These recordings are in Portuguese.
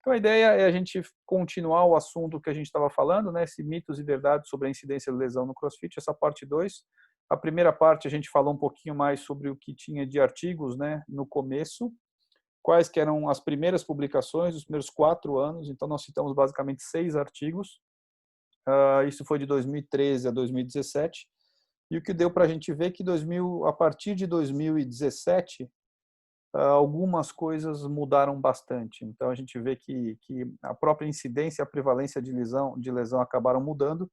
Então, a ideia é a gente continuar o assunto que a gente estava falando, né, esse mitos e verdades sobre a incidência de lesão no CrossFit, essa parte 2. A primeira parte a gente falou um pouquinho mais sobre o que tinha de artigos, né, no começo, quais que eram as primeiras publicações, os primeiros 4 anos, então nós citamos basicamente 6 artigos, isso foi de 2013 a 2017, e o que deu para a gente ver que a partir de 2017, algumas coisas mudaram bastante. Então a gente vê que a própria incidência e a prevalência de lesão acabaram mudando.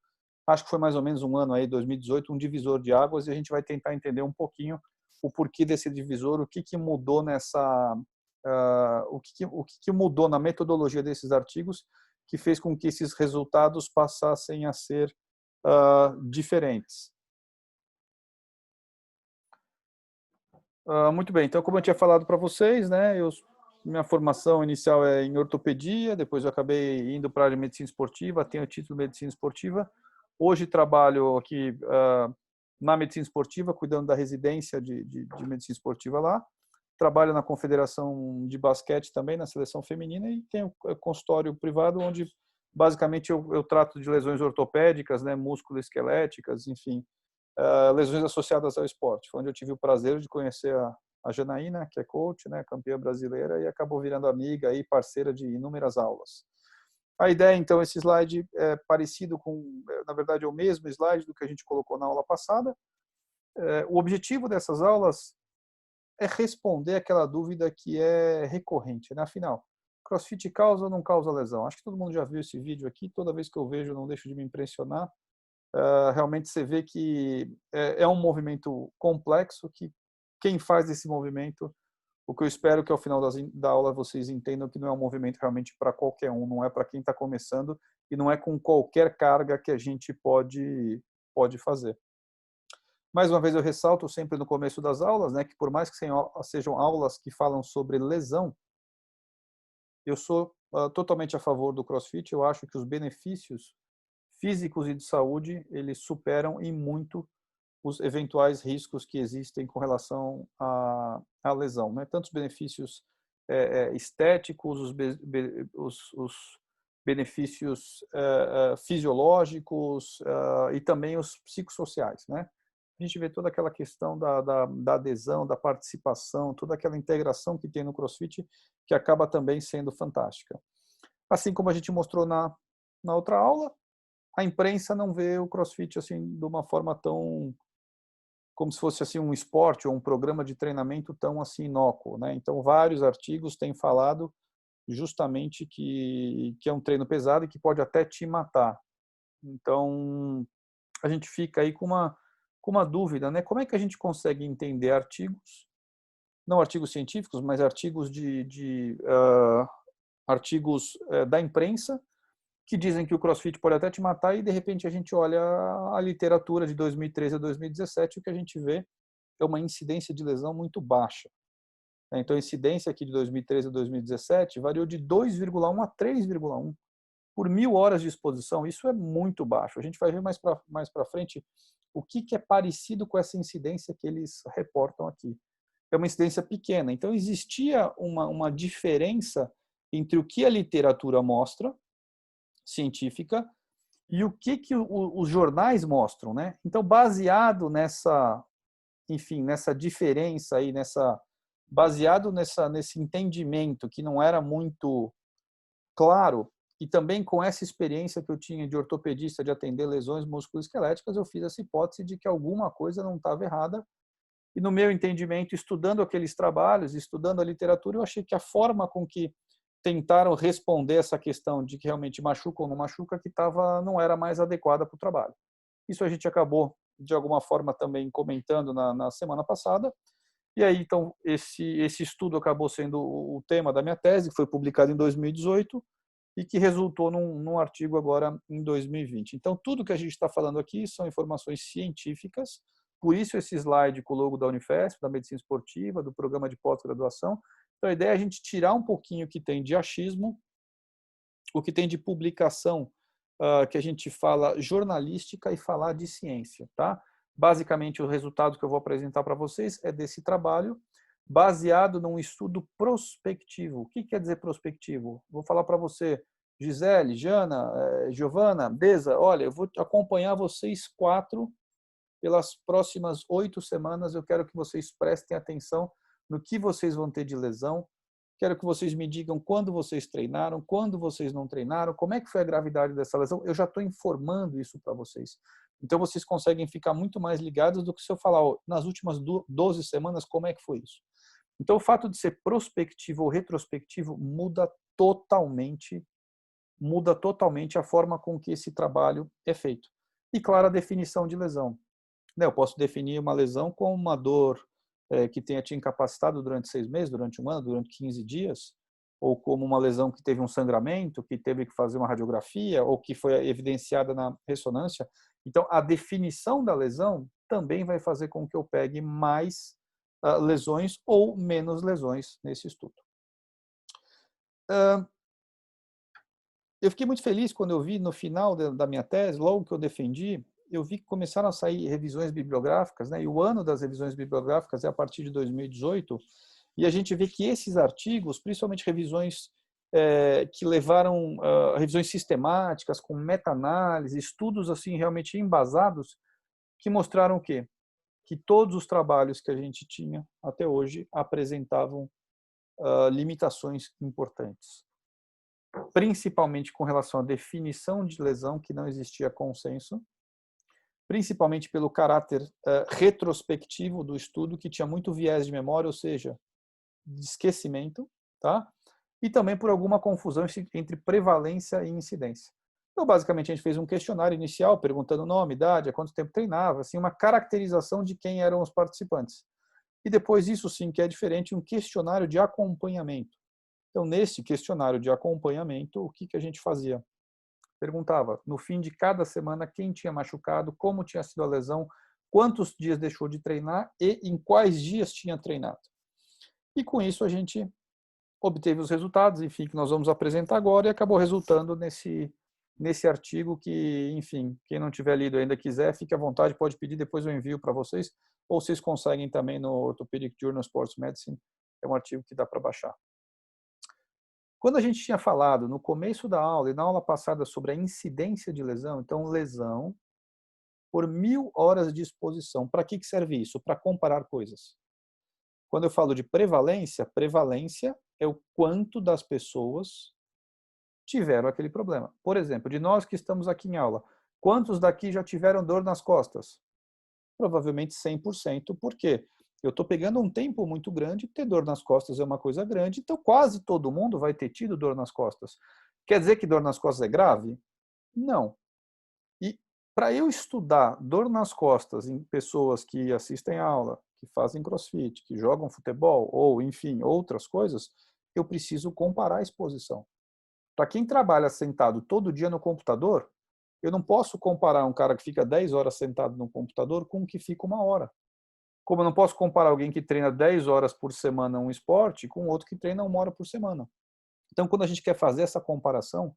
Acho que foi mais ou menos um ano aí, 2018, um divisor de águas, e a gente vai tentar entender um pouquinho o porquê desse divisor, o que que mudou o que mudou na metodologia desses artigos que fez com que esses resultados passassem a ser diferentes. Muito bem, então como eu tinha falado para vocês, né, minha formação inicial é em ortopedia, depois eu acabei indo para a área de medicina esportiva, tenho o título de medicina esportiva. Hoje trabalho aqui na medicina esportiva, cuidando da residência de medicina esportiva lá. Trabalho na confederação de basquete também, na seleção feminina, e tenho consultório privado onde basicamente eu trato de lesões ortopédicas, né, músculo-esqueléticas, enfim, lesões associadas ao esporte. Foi onde eu tive o prazer de conhecer a Janaína, que é coach, né, campeã brasileira, e acabou virando amiga e parceira de inúmeras aulas. A ideia, então, esse slide é parecido com, na verdade, é o mesmo slide do que a gente colocou na aula passada. O objetivo dessas aulas é responder aquela dúvida que é recorrente, né? Afinal, CrossFit causa ou não causa lesão? Acho que todo mundo já viu esse vídeo aqui, toda vez que eu vejo, não deixo de me impressionar. Realmente você vê que é um movimento complexo, que quem faz esse movimento, o que eu espero que ao final da aula vocês entendam que não é um movimento realmente para qualquer um, não é para quem está começando e não é com qualquer carga que a gente pode fazer. Mais uma vez eu ressalto sempre no começo das aulas, né, que por mais que sejam aulas que falam sobre lesão, eu sou totalmente a favor do CrossFit. Eu acho que os benefícios físicos e de saúde, eles superam em muito os eventuais riscos que existem com relação à lesão, né? Tanto os benefícios estéticos, os benefícios fisiológicos e também os psicossociais, né? A gente vê toda aquela questão da adesão, da participação, toda aquela integração que tem no CrossFit, que acaba também sendo fantástica. Assim como a gente mostrou na outra aula, a imprensa não vê o CrossFit assim de uma forma tão como se fosse assim um esporte ou um programa de treinamento tão assim inócuo, né? Então vários artigos têm falado justamente que é um treino pesado e que pode até te matar. Então a gente fica aí com uma dúvida, né? Como é que a gente consegue entender artigos, não artigos científicos, mas artigos artigos da imprensa que dizem que o CrossFit pode até te matar e de repente a gente olha a literatura de 2013 a 2017 e o que a gente vê é uma incidência de lesão muito baixa. Então a incidência aqui de 2013 a 2017 variou de 2,1 a 3,1 por 1.000 horas de exposição. Isso é muito baixo. A gente vai ver mais para frente o que é parecido com essa incidência que eles reportam aqui. É uma incidência pequena. Então existia uma diferença entre o que a literatura mostra científica e o que os jornais mostram, né? Então, baseado nessa diferença aí, baseado nesse entendimento que não era muito claro, e também com essa experiência que eu tinha de ortopedista de atender lesões musculoesqueléticas, eu fiz essa hipótese de que alguma coisa não estava errada. E no meu entendimento, estudando aqueles trabalhos, estudando a literatura, eu achei que a forma com que tentaram responder essa questão de que realmente machuca ou não machuca, não era mais adequada para o trabalho. Isso a gente acabou, de alguma forma, também comentando na semana passada. E aí, então, esse estudo acabou sendo o tema da minha tese, que foi publicado em 2018 e que resultou num artigo agora em 2020. Então, tudo que a gente está falando aqui são informações científicas, por isso esse slide com o logo da Unifesp, da medicina esportiva, do programa de pós-graduação. Então, a ideia é a gente tirar um pouquinho o que tem de achismo, o que tem de publicação, que a gente fala jornalística, e falar de ciência, tá? Basicamente, o resultado que eu vou apresentar para vocês é desse trabalho. baseado num estudo prospectivo. O que quer dizer prospectivo? Vou falar para você, Gisele, Jana, Giovana, Deza, olha, eu vou acompanhar vocês 4 pelas próximas 8 semanas. Eu quero que vocês prestem atenção no que vocês vão ter de lesão. Quero que vocês me digam quando vocês treinaram, quando vocês não treinaram, como é que foi a gravidade dessa lesão. Eu já estou informando isso para vocês. Então, vocês conseguem ficar muito mais ligados do que se eu falar, ó, nas últimas 12 semanas, como é que foi isso. Então, o fato de ser prospectivo ou retrospectivo muda totalmente a forma com que esse trabalho é feito. E, claro, a definição de lesão. Eu posso definir uma lesão como uma dor que tenha te incapacitado durante 6 meses, durante 1 ano, durante 15 dias, ou como uma lesão que teve um sangramento, que teve que fazer uma radiografia, ou que foi evidenciada na ressonância. Então, a definição da lesão também vai fazer com que eu pegue mais lesões ou menos lesões nesse estudo. Eu fiquei muito feliz quando eu vi no final da minha tese, logo que eu defendi, eu vi que começaram a sair revisões bibliográficas, né? E o ano das revisões bibliográficas é a partir de 2018, e a gente vê que esses artigos, principalmente revisões que levaram revisões sistemáticas, com meta-análise, estudos assim realmente embasados, que mostraram o quê? Que todos os trabalhos que a gente tinha até hoje apresentavam limitações importantes, principalmente com relação à definição de lesão, que não existia consenso, principalmente pelo caráter retrospectivo do estudo, que tinha muito viés de memória, ou seja, de esquecimento, tá? E também por alguma confusão entre prevalência e incidência. Então, basicamente, a gente fez um questionário inicial, perguntando nome, idade, há quanto tempo treinava, assim, uma caracterização de quem eram os participantes. E depois, isso sim que é diferente, um questionário de acompanhamento. Então, nesse questionário de acompanhamento, o que a gente fazia? Perguntava, no fim de cada semana, quem tinha machucado, como tinha sido a lesão, quantos dias deixou de treinar e em quais dias tinha treinado. E com isso a gente obteve os resultados, enfim, que nós vamos apresentar agora, e acabou resultando nesse artigo que, enfim, quem não tiver lido ainda quiser, fique à vontade, pode pedir, depois eu envio para vocês, ou vocês conseguem também no Orthopedic Journal Sports Medicine, é um artigo que dá para baixar. Quando a gente tinha falado no começo da aula e na aula passada sobre a incidência de lesão, então lesão por 1000 horas de exposição, para que serve isso? Para comparar coisas. Quando eu falo de prevalência, prevalência é o quanto das pessoas tiveram aquele problema. Por exemplo, de nós que estamos aqui em aula, quantos daqui já tiveram dor nas costas? Provavelmente 100%. Por quê? Eu estou pegando um tempo muito grande, ter dor nas costas é uma coisa grande, então quase todo mundo vai ter tido dor nas costas. Quer dizer que dor nas costas é grave? Não. E para eu estudar dor nas costas em pessoas que assistem aula, que fazem crossfit, que jogam futebol, ou enfim, outras coisas, eu preciso comparar a exposição. Para quem trabalha sentado todo dia no computador, eu não posso comparar um cara que fica 10 horas sentado no computador com um que fica 1 hora. Como eu não posso comparar alguém que treina 10 horas por semana um esporte com outro que treina 1 hora por semana. Então, quando a gente quer fazer essa comparação,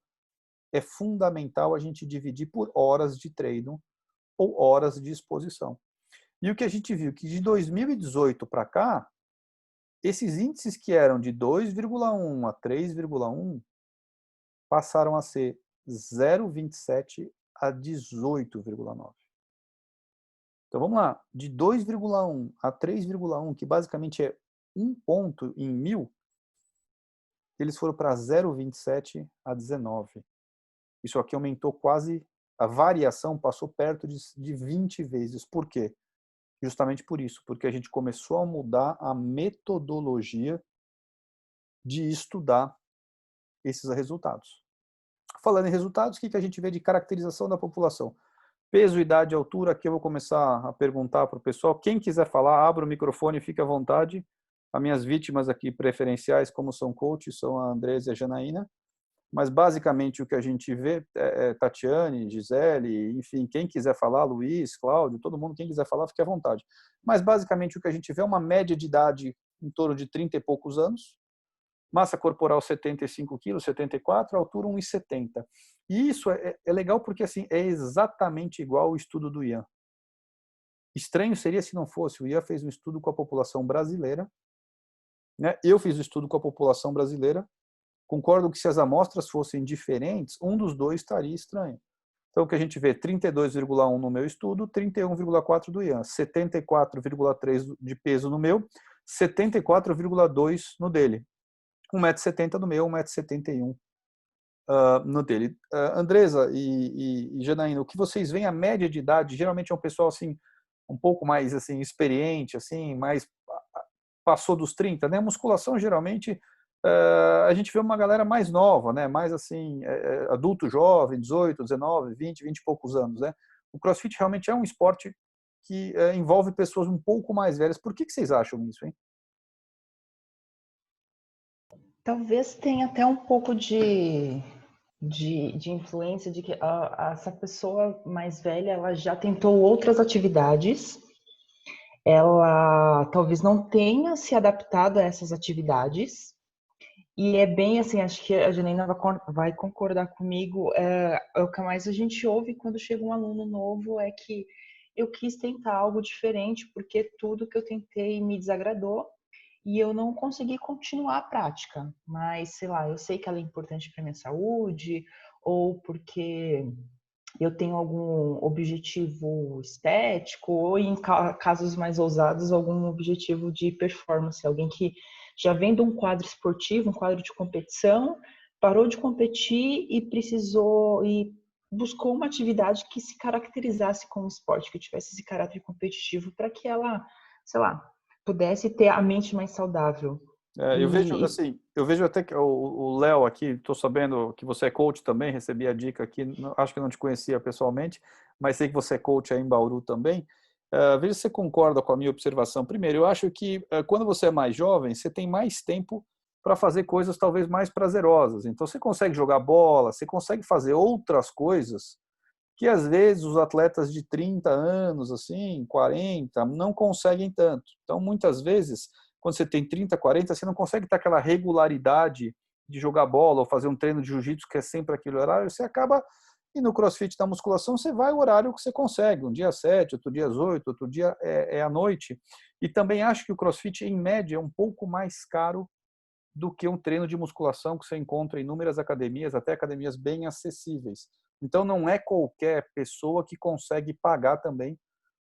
é fundamental a gente dividir por horas de treino ou horas de exposição. E o que a gente viu que de 2018 para cá, esses índices que eram de 2,1 a 3,1 passaram a ser 0,27 a 18,9. Então vamos lá, de 2,1 a 3,1, que basicamente é 1 ponto em 1000, eles foram para 0,27 a 19. Isso aqui aumentou quase, a variação passou perto de 20 vezes. Por quê? Justamente por isso, porque a gente começou a mudar a metodologia de estudar esses resultados. Falando em resultados, o que a gente vê de caracterização da população? Peso, idade, altura, aqui eu vou começar a perguntar para o pessoal. Quem quiser falar, abra o microfone, fique à vontade. As minhas vítimas aqui preferenciais, como são coaches, são a Andresa e a Janaína. Mas basicamente o que a gente vê é Tatiane, Gisele, enfim, quem quiser falar, Luiz, Cláudio, todo mundo, quem quiser falar, fique à vontade. Mas basicamente o que a gente vê é uma média de idade em torno de 30 e poucos anos, massa corporal 75 quilos, 74, altura 1,70. E isso é legal porque assim, é exatamente igual ao estudo do Ian. Estranho seria se não fosse. O Ian fez um estudo com a população brasileira né? Eu fiz o estudo com a população brasileira, concordo que se as amostras fossem diferentes, um dos dois estaria estranho. Então, o que a gente vê, 32,1 no meu estudo, 31,4 do Ian, 74,3 de peso no meu, 74,2 no dele. 1,70 m no meu, 1,71 m no dele. Andresa e Janaína, o que vocês veem, a média de idade, geralmente é um pessoal assim, um pouco mais assim, experiente, assim, mais passou dos 30, né? A musculação, geralmente, a gente vê uma galera mais nova, né? Mais assim, adulto jovem, 18, 19, 20, 20 e poucos anos, né? O CrossFit realmente é um esporte que envolve pessoas um pouco mais velhas. Por que vocês acham isso, hein? Talvez tenha até um pouco de influência de que essa pessoa mais velha ela já tentou outras atividades, ela talvez não tenha se adaptado a essas atividades, e é bem assim, acho que a Janaína vai concordar comigo, é o que mais a gente ouve quando chega um aluno novo, é que eu quis tentar algo diferente, porque tudo que eu tentei me desagradou, e eu não consegui continuar a prática, mas sei lá, eu sei que ela é importante para minha saúde, ou porque eu tenho algum objetivo estético, ou em casos mais ousados, algum objetivo de performance. Alguém que já vem de um quadro esportivo, um quadro de competição, parou de competir e precisou e buscou uma atividade que se caracterizasse como esporte, que tivesse esse caráter competitivo para que ela, sei lá, pudesse ter a mente mais saudável. Eu vejo E assim, eu vejo até que o Léo aqui, estou sabendo que você é coach também, recebi a dica aqui, acho que não te conhecia pessoalmente, mas sei que você é coach aí em Bauru também. Veja se você concorda com a minha observação. Primeiro, eu acho que quando você é mais jovem, você tem mais tempo para fazer coisas talvez mais prazerosas. Então, você consegue jogar bola, você consegue fazer outras coisas que às vezes os atletas de 30 anos, assim, 40, não conseguem tanto. Então, muitas vezes, quando você tem 30, 40, você não consegue ter aquela regularidade de jogar bola ou fazer um treino de jiu-jitsu que é sempre aquele horário, você acaba, e no crossfit da musculação, você vai o horário que você consegue, um dia 7, outro dia 8, outro dia é à noite. E também acho que o crossfit, em média, é um pouco mais caro do que um treino de musculação que você encontra em inúmeras academias, até academias bem acessíveis. Então, não é qualquer pessoa que consegue pagar também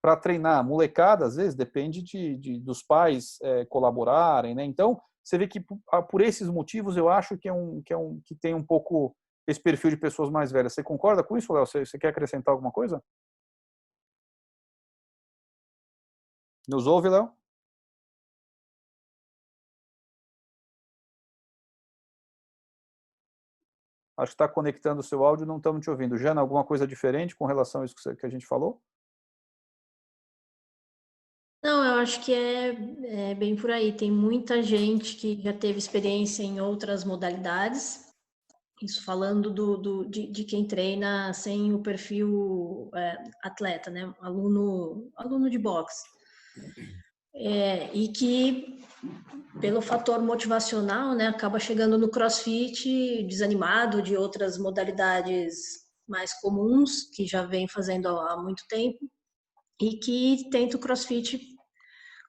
para treinar. A molecada, às vezes, depende dos pais colaborarem, né? Então, você vê que por esses motivos, eu acho que tem um pouco esse perfil de pessoas mais velhas. Você concorda com isso, Léo? Você quer acrescentar alguma coisa? Nos ouve, Léo? Acho que está conectando o seu áudio, não estamos te ouvindo. Jana, alguma coisa diferente com relação a isso que a gente falou? Não, eu acho que é bem por aí. Tem muita gente que já teve experiência em outras modalidades. Isso falando de quem treina sem o perfil atleta, né? Aluno de boxe. E que, pelo fator motivacional, né, acaba chegando no CrossFit desanimado de outras modalidades mais comuns, que já vem fazendo há muito tempo, e que tenta o CrossFit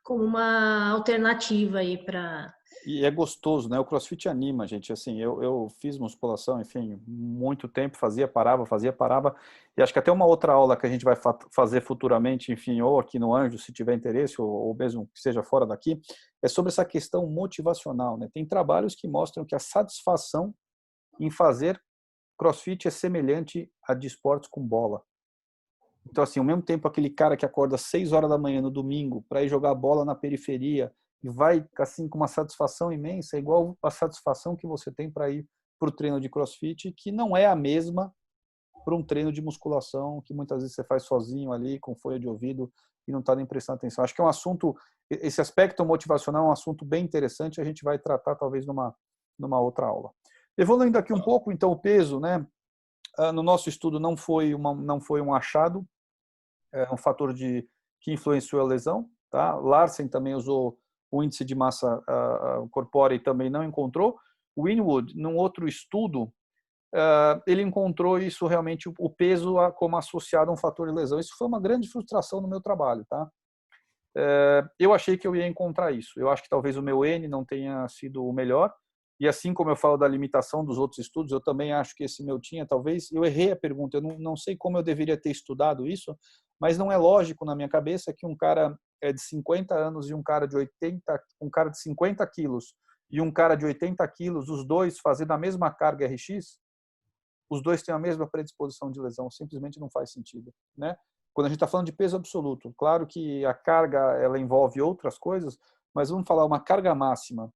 como uma alternativa aí para... E é gostoso, né? O CrossFit anima, gente. Assim, eu fiz musculação, enfim, muito tempo, fazia, parava. E acho que até uma outra aula que a gente vai fazer futuramente, enfim, ou aqui no Anjo, se tiver interesse, ou mesmo que seja fora daqui, é sobre essa questão motivacional, né? Tem trabalhos que mostram que a satisfação em fazer CrossFit é semelhante a de esportes com bola. Então, assim, ao mesmo tempo, aquele cara que acorda às 6 horas da manhã no domingo para ir jogar bola na periferia e vai, assim, com uma satisfação imensa, é igual a satisfação que você tem para ir para o treino de CrossFit, que não é a mesma para um treino de musculação, que muitas vezes você faz sozinho ali, com folha de ouvido, e não está nem prestando atenção. Acho que é um assunto, esse aspecto motivacional é um assunto bem interessante, a gente vai tratar talvez numa outra aula. Evoluindo aqui um pouco, então, o peso, né? No nosso estudo não foi um achado, é um fator que influenciou a lesão. Tá? Larsen também usou o índice de massa corpórea e também não encontrou. Winwood, num outro estudo, ele encontrou isso realmente, o peso como associado a um fator de lesão. Isso foi uma grande frustração no meu trabalho. Tá? Eu achei que eu ia encontrar isso. Eu acho que talvez o meu N não tenha sido o melhor. E assim como eu falo da limitação dos outros estudos, eu também acho que esse meu tinha, talvez, eu errei a pergunta, eu não sei como eu deveria ter estudado isso, mas não é lógico na minha cabeça que um cara de 50 anos e um cara de 80, um cara de 50 quilos e um cara de 80 quilos, os dois fazendo a mesma carga RX, os dois têm a mesma predisposição de lesão, simplesmente não faz sentido, né? Quando a gente está falando de peso absoluto, claro que a carga ela envolve outras coisas, mas vamos falar uma carga máxima,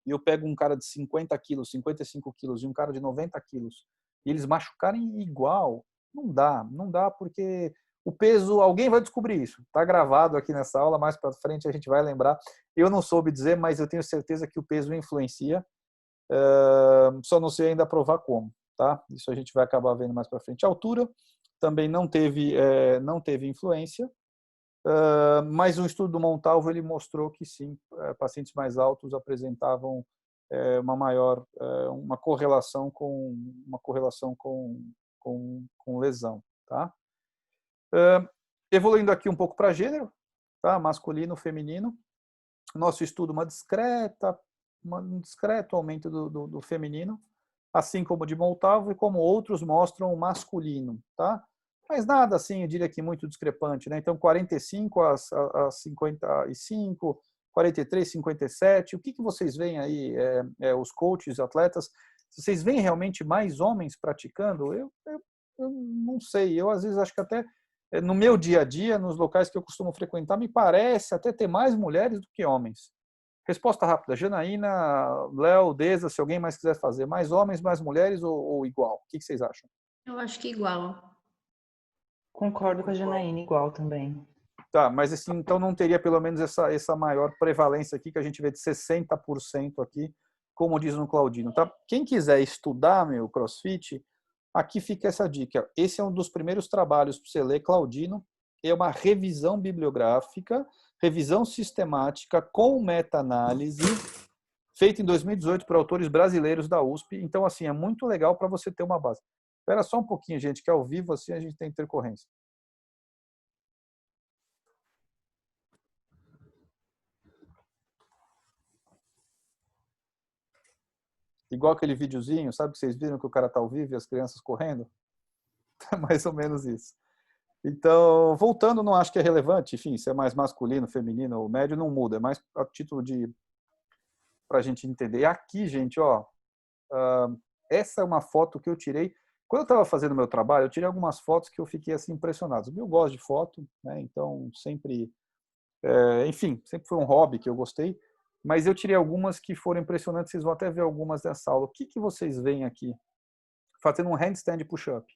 e eu pego um cara de 50 quilos, 55 quilos e um cara de 90 quilos, e eles machucarem igual, não dá porque o peso, alguém vai descobrir isso, está gravado aqui nessa aula, mais para frente a gente vai lembrar, eu não soube dizer, mas eu tenho certeza que o peso influencia, só não sei ainda provar como, tá? Isso a gente vai acabar vendo mais para frente. A altura também não teve influência, mas um estudo do Montalvo ele mostrou que sim, pacientes mais altos apresentavam uma correlação com lesão, tá? Evoluindo aqui um pouco para gênero, tá? Masculino, feminino. Nosso estudo um discreto aumento do feminino, assim como o de Montalvo e como outros mostram o masculino, tá? Mas nada assim, eu diria que muito discrepante, né? Então 45 a 55, 43, 57, o que vocês veem aí, os coaches, atletas, vocês veem realmente mais homens praticando? Eu não sei, eu às vezes acho que até no meu dia a dia, nos locais que eu costumo frequentar, me parece até ter mais mulheres do que homens. Resposta rápida, Janaína, Léo, Deza, se alguém mais quiser fazer, mais homens, mais mulheres ou igual? O que vocês acham? Eu acho que igual. Concordo com a Janaína, igual também. Tá, mas assim, então não teria pelo menos essa maior prevalência aqui, que a gente vê de 60% aqui, como diz no Claudino, tá? Quem quiser estudar, meu, CrossFit, aqui fica essa dica. Esse é um dos primeiros trabalhos para você ler, Claudino, é uma revisão bibliográfica, revisão sistemática com meta-análise, feita em 2018 por autores brasileiros da USP. Então, assim, é muito legal para você ter uma base. Espera só um pouquinho, gente, que ao vivo assim a gente tem intercorrência. Igual aquele videozinho, sabe que vocês viram que o cara tá ao vivo e as crianças correndo? É mais ou menos isso. Então, voltando, não acho que é relevante, enfim, se é mais masculino, feminino ou médio, não muda, é mais a título de para a gente entender. E aqui, gente, ó, essa é uma foto que eu tirei. Quando eu estava fazendo meu trabalho, eu tirei algumas fotos que eu fiquei assim impressionado. Eu gosto de foto, né? Então sempre, enfim, sempre foi um hobby que eu gostei. Mas eu tirei algumas que foram impressionantes. Vocês vão até ver algumas dessa aula. O que vocês veem aqui? Fazendo um handstand push-up.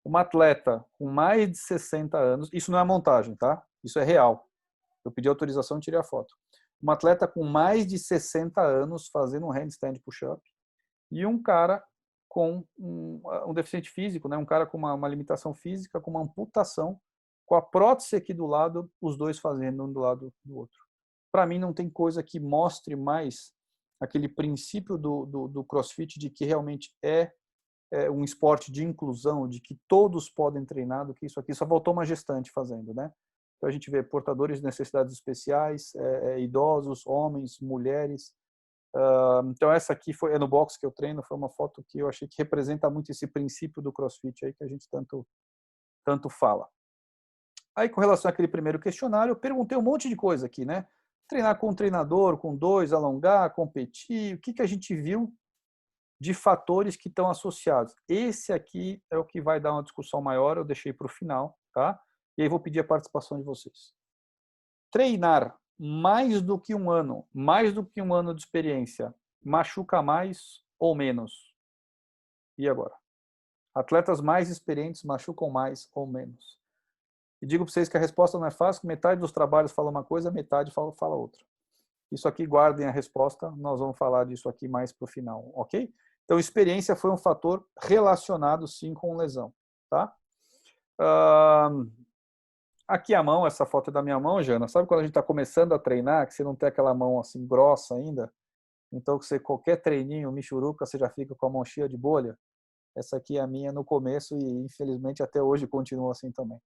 Uma atleta com mais de 60 anos. Isso não é montagem, tá? Isso é real. Eu pedi autorização e tirei a foto. Uma atleta com mais de 60 anos fazendo um handstand push-up e um cara com um deficiente físico, né? Um cara com uma limitação física, com uma amputação, com a prótese aqui do lado, os dois fazendo um do lado do outro. Para mim, não tem coisa que mostre mais aquele princípio do CrossFit de que realmente é um esporte de inclusão, de que todos podem treinar, do que isso aqui. Só voltou uma gestante fazendo, né? Então a gente vê portadores de necessidades especiais, idosos, homens, mulheres. Então essa aqui é no box que eu treino, foi uma foto que eu achei que representa muito esse princípio do CrossFit aí que a gente tanto fala. Aí com relação àquele primeiro questionário, eu perguntei um monte de coisa aqui, né? Treinar com um treinador, com dois, alongar, competir, o que a gente viu de fatores que estão associados. Esse aqui é o que vai dar uma discussão maior, eu deixei para o final, tá? E aí vou pedir a participação de vocês. Treinar mais do que um ano de experiência, machuca mais ou menos? E agora? Atletas mais experientes machucam mais ou menos? E digo para vocês que a resposta não é fácil, metade dos trabalhos fala uma coisa, metade fala outra. Isso aqui, guardem a resposta, nós vamos falar disso aqui mais para o final, ok? Então, experiência foi um fator relacionado, sim, com lesão, tá? Aqui a mão, essa foto é da minha mão, Jana. Sabe quando a gente está começando a treinar, que você não tem aquela mão assim grossa ainda? Então, que você, qualquer treininho, michuruca, você já fica com a mão cheia de bolha? Essa aqui é a minha no começo e, infelizmente, até hoje continua assim também.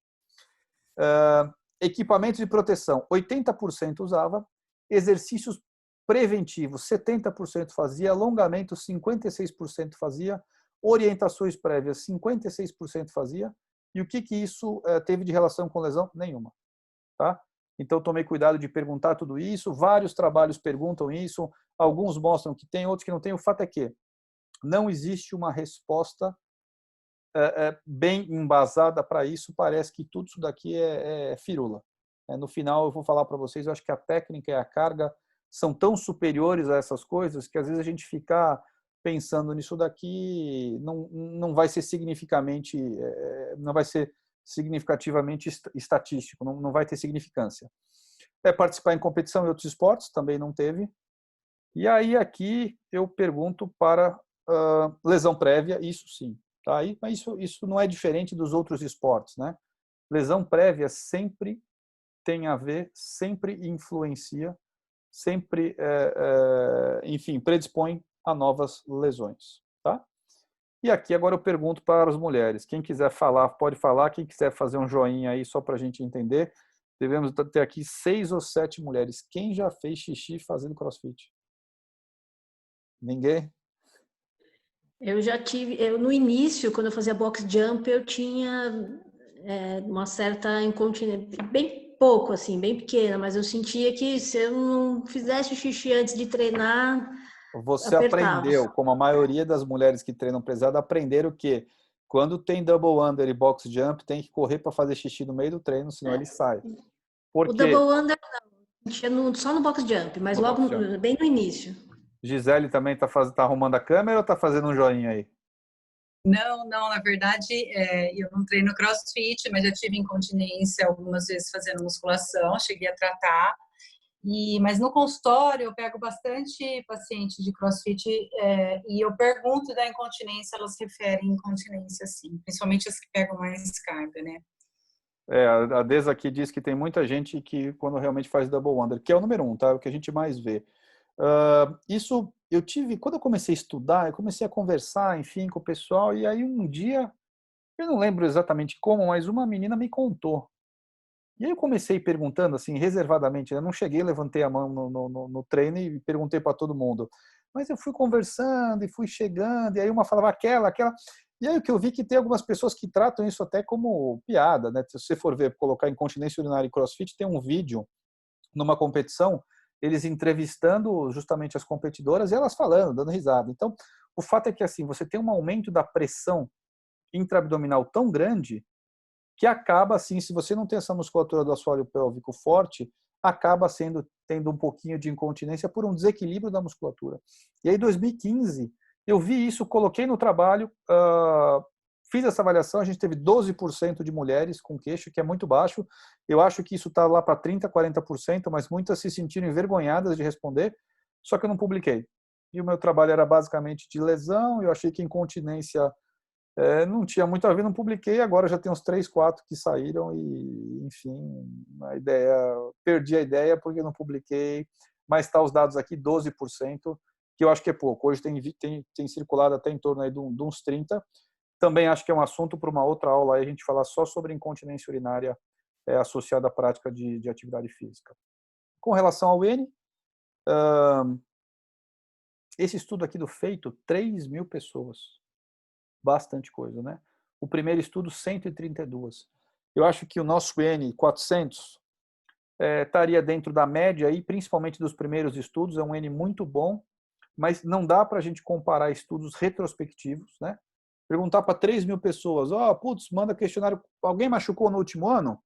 Equipamentos de proteção, 80% usava. Exercícios preventivos, 70% fazia. Alongamento, 56% fazia. Orientações prévias, 56% fazia. E o que isso teve de relação com lesão? Nenhuma. Tá? Então, tomei cuidado de perguntar tudo isso. Vários trabalhos perguntam isso. Alguns mostram que tem, outros que não tem. O fato é que não existe uma resposta bem embasada para isso. Parece que tudo isso daqui é firula. No final, eu vou falar para vocês, eu acho que a técnica e a carga são tão superiores a essas coisas que às vezes a gente ficar pensando nisso daqui não vai ser significativamente estatístico, não vai ter significância. Participar em competição em outros esportes também não teve. E aí aqui eu pergunto para lesão prévia, isso sim. Tá? Mas isso não é diferente dos outros esportes, né? Lesão prévia sempre tem a ver, sempre influencia, sempre, enfim, predispõe a novas lesões. Tá? E aqui agora eu pergunto para as mulheres. Quem quiser falar, pode falar. Quem quiser fazer um joinha aí, só para a gente entender. Devemos ter aqui 6 ou 7 mulheres. Quem já fez xixi fazendo crossfit? Ninguém? Eu já tive, no início, quando eu fazia box jump, eu tinha uma certa incontinência, bem pouco, assim, bem pequena, mas eu sentia que se eu não fizesse o xixi antes de treinar, Você apertava. aprendeu, como a maioria das mulheres que treinam pesado, aprenderam que quando tem double under e box jump, tem que correr para fazer xixi no meio do treino, senão ele sai. O Por quê? double under não, sentia só no box jump, mas No logo, box jump. bem no início. Gisele também tá arrumando a câmera ou tá fazendo um joinha aí? Não, na verdade, eu não treino crossfit, mas eu tive incontinência algumas vezes fazendo musculação, cheguei a tratar. Mas no consultório eu pego bastante paciente de crossfit e eu pergunto da incontinência, elas referem incontinência sim, principalmente as que pegam mais carga, né? A Deza aqui diz que tem muita gente que quando realmente faz double under, que é o número 1, tá? É o que a gente mais vê. Isso eu tive, quando eu comecei a estudar, eu comecei a conversar, enfim, com o pessoal, e aí um dia, eu não lembro exatamente como, mas uma menina me contou. E aí eu comecei perguntando, assim, reservadamente, eu não cheguei, levantei a mão no treino e perguntei para todo mundo. Mas eu fui conversando e fui chegando, e aí uma falava aquela. E aí o que eu vi que tem algumas pessoas que tratam isso até como piada, né? Se você for ver, colocar incontinência urinária e crossfit, tem um vídeo numa competição, eles entrevistando justamente as competidoras e elas falando, dando risada. Então, o fato é que assim, você tem um aumento da pressão intraabdominal tão grande que acaba assim, se você não tem essa musculatura do assoalho pélvico forte, acaba tendo um pouquinho de incontinência por um desequilíbrio da musculatura. E aí, em 2015, eu vi isso, coloquei no trabalho, fiz essa avaliação, a gente teve 12% de mulheres com queixo, que é muito baixo. Eu acho que isso está lá para 30%, 40%, mas muitas se sentiram envergonhadas de responder, só que eu não publiquei. E o meu trabalho era basicamente de lesão, eu achei que incontinência não tinha muito a ver, não publiquei, agora já tem uns 3, 4 que saíram e, enfim, perdi a ideia porque não publiquei, mas está os dados aqui, 12%, que eu acho que é pouco. Hoje tem circulado até em torno aí de uns 30%. Também acho que é um assunto para uma outra aula aí, a gente falar só sobre incontinência urinária associada à prática de atividade física. Com relação ao N, esse estudo aqui do feito, 3.000 pessoas. Bastante coisa, né? O primeiro estudo, 132. Eu acho que o nosso N 400 estaria dentro da média aí, principalmente dos primeiros estudos, é um N muito bom, mas não dá para a gente comparar estudos retrospectivos, né? Perguntar para 3.000 pessoas, putz, manda questionário, alguém machucou no último ano?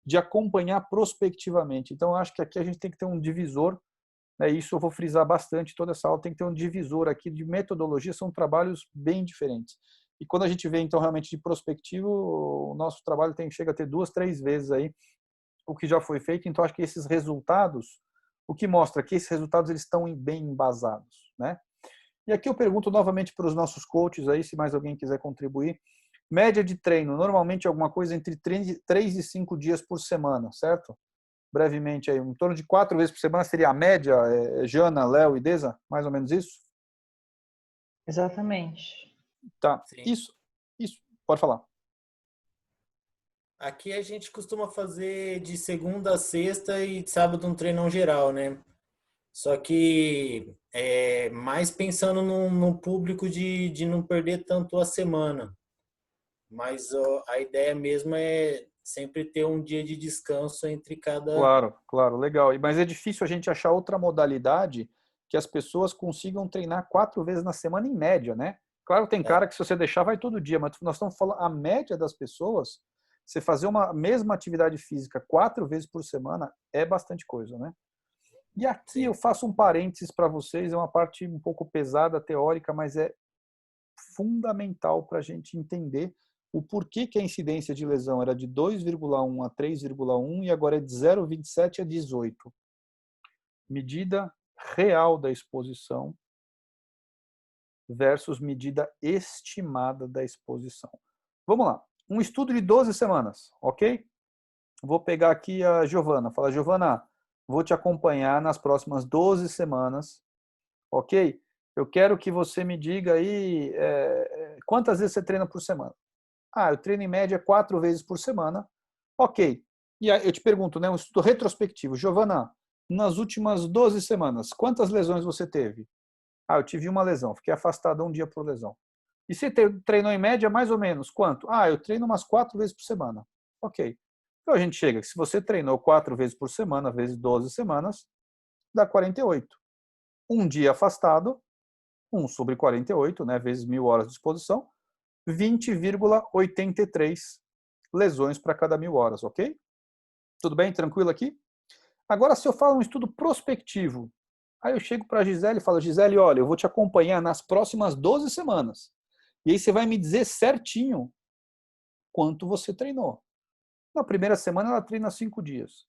De acompanhar prospectivamente. Então, eu acho que aqui a gente tem que ter um divisor, né? Isso eu vou frisar bastante, toda essa aula tem que ter um divisor aqui de metodologia, são trabalhos bem diferentes. E quando a gente vê, então, realmente de prospectivo, o nosso trabalho chega a ter 2, 3 vezes aí o que já foi feito. Então, acho que esses resultados, o que mostra que esses resultados eles estão bem embasados, né? E aqui eu pergunto novamente para os nossos coaches aí, se mais alguém quiser contribuir. Média de treino, normalmente alguma coisa entre 3 e 5 dias por semana, certo? Brevemente aí, em torno de 4 vezes por semana seria a média, Jana, Léo e Deza? Mais ou menos isso? Exatamente. Tá, isso, pode falar. Aqui a gente costuma fazer de segunda a sexta e de sábado um treinão geral, né? Só que mais pensando no público de não perder tanto a semana. Mas ó, a ideia mesmo é sempre ter um dia de descanso entre cada. Claro, claro, legal. Mas é difícil a gente achar outra modalidade que as pessoas consigam treinar 4 vezes na semana em média, né? Claro, tem É, cara que se você deixar vai todo dia, mas nós estamos falando a média das pessoas, você fazer uma mesma atividade física 4 vezes por semana é bastante coisa, né? E aqui eu sim. faço um parênteses para vocês, é uma parte um pouco pesada, teórica, mas é fundamental para a gente entender o porquê que a incidência de lesão era de 2,1 a 3,1 e agora é de 0,27 a 18. Medida real da exposição versus medida estimada da exposição. Vamos lá. Um estudo de 12 semanas, ok? Vou pegar aqui a Giovana. Fala, Giovana, vou te acompanhar nas próximas 12 semanas, ok? Eu quero que você me diga aí quantas vezes você treina por semana. Ah, eu treino em média 4 vezes por semana. Ok. E aí eu te pergunto, né, um estudo retrospectivo. Giovana, nas últimas 12 semanas, quantas lesões você teve? Ah, eu tive uma lesão, fiquei afastado um dia por lesão. E você treinou em média mais ou menos quanto? Ah, eu treino umas 4 vezes por semana. Ok. Então a gente chega que se você treinou 4 vezes por semana, vezes 12 semanas, dá 48. Um dia afastado, 1 sobre 48, né, vezes 1.000 horas de exposição, 20,83 lesões para cada 1.000 horas, ok? Tudo bem? Tranquilo aqui? Agora, se eu falo um estudo prospectivo, aí eu chego para a Gisele e falo, Gisele, olha, eu vou te acompanhar nas próximas 12 semanas. E aí você vai me dizer certinho quanto você treinou. Na primeira semana ela treina 5 dias.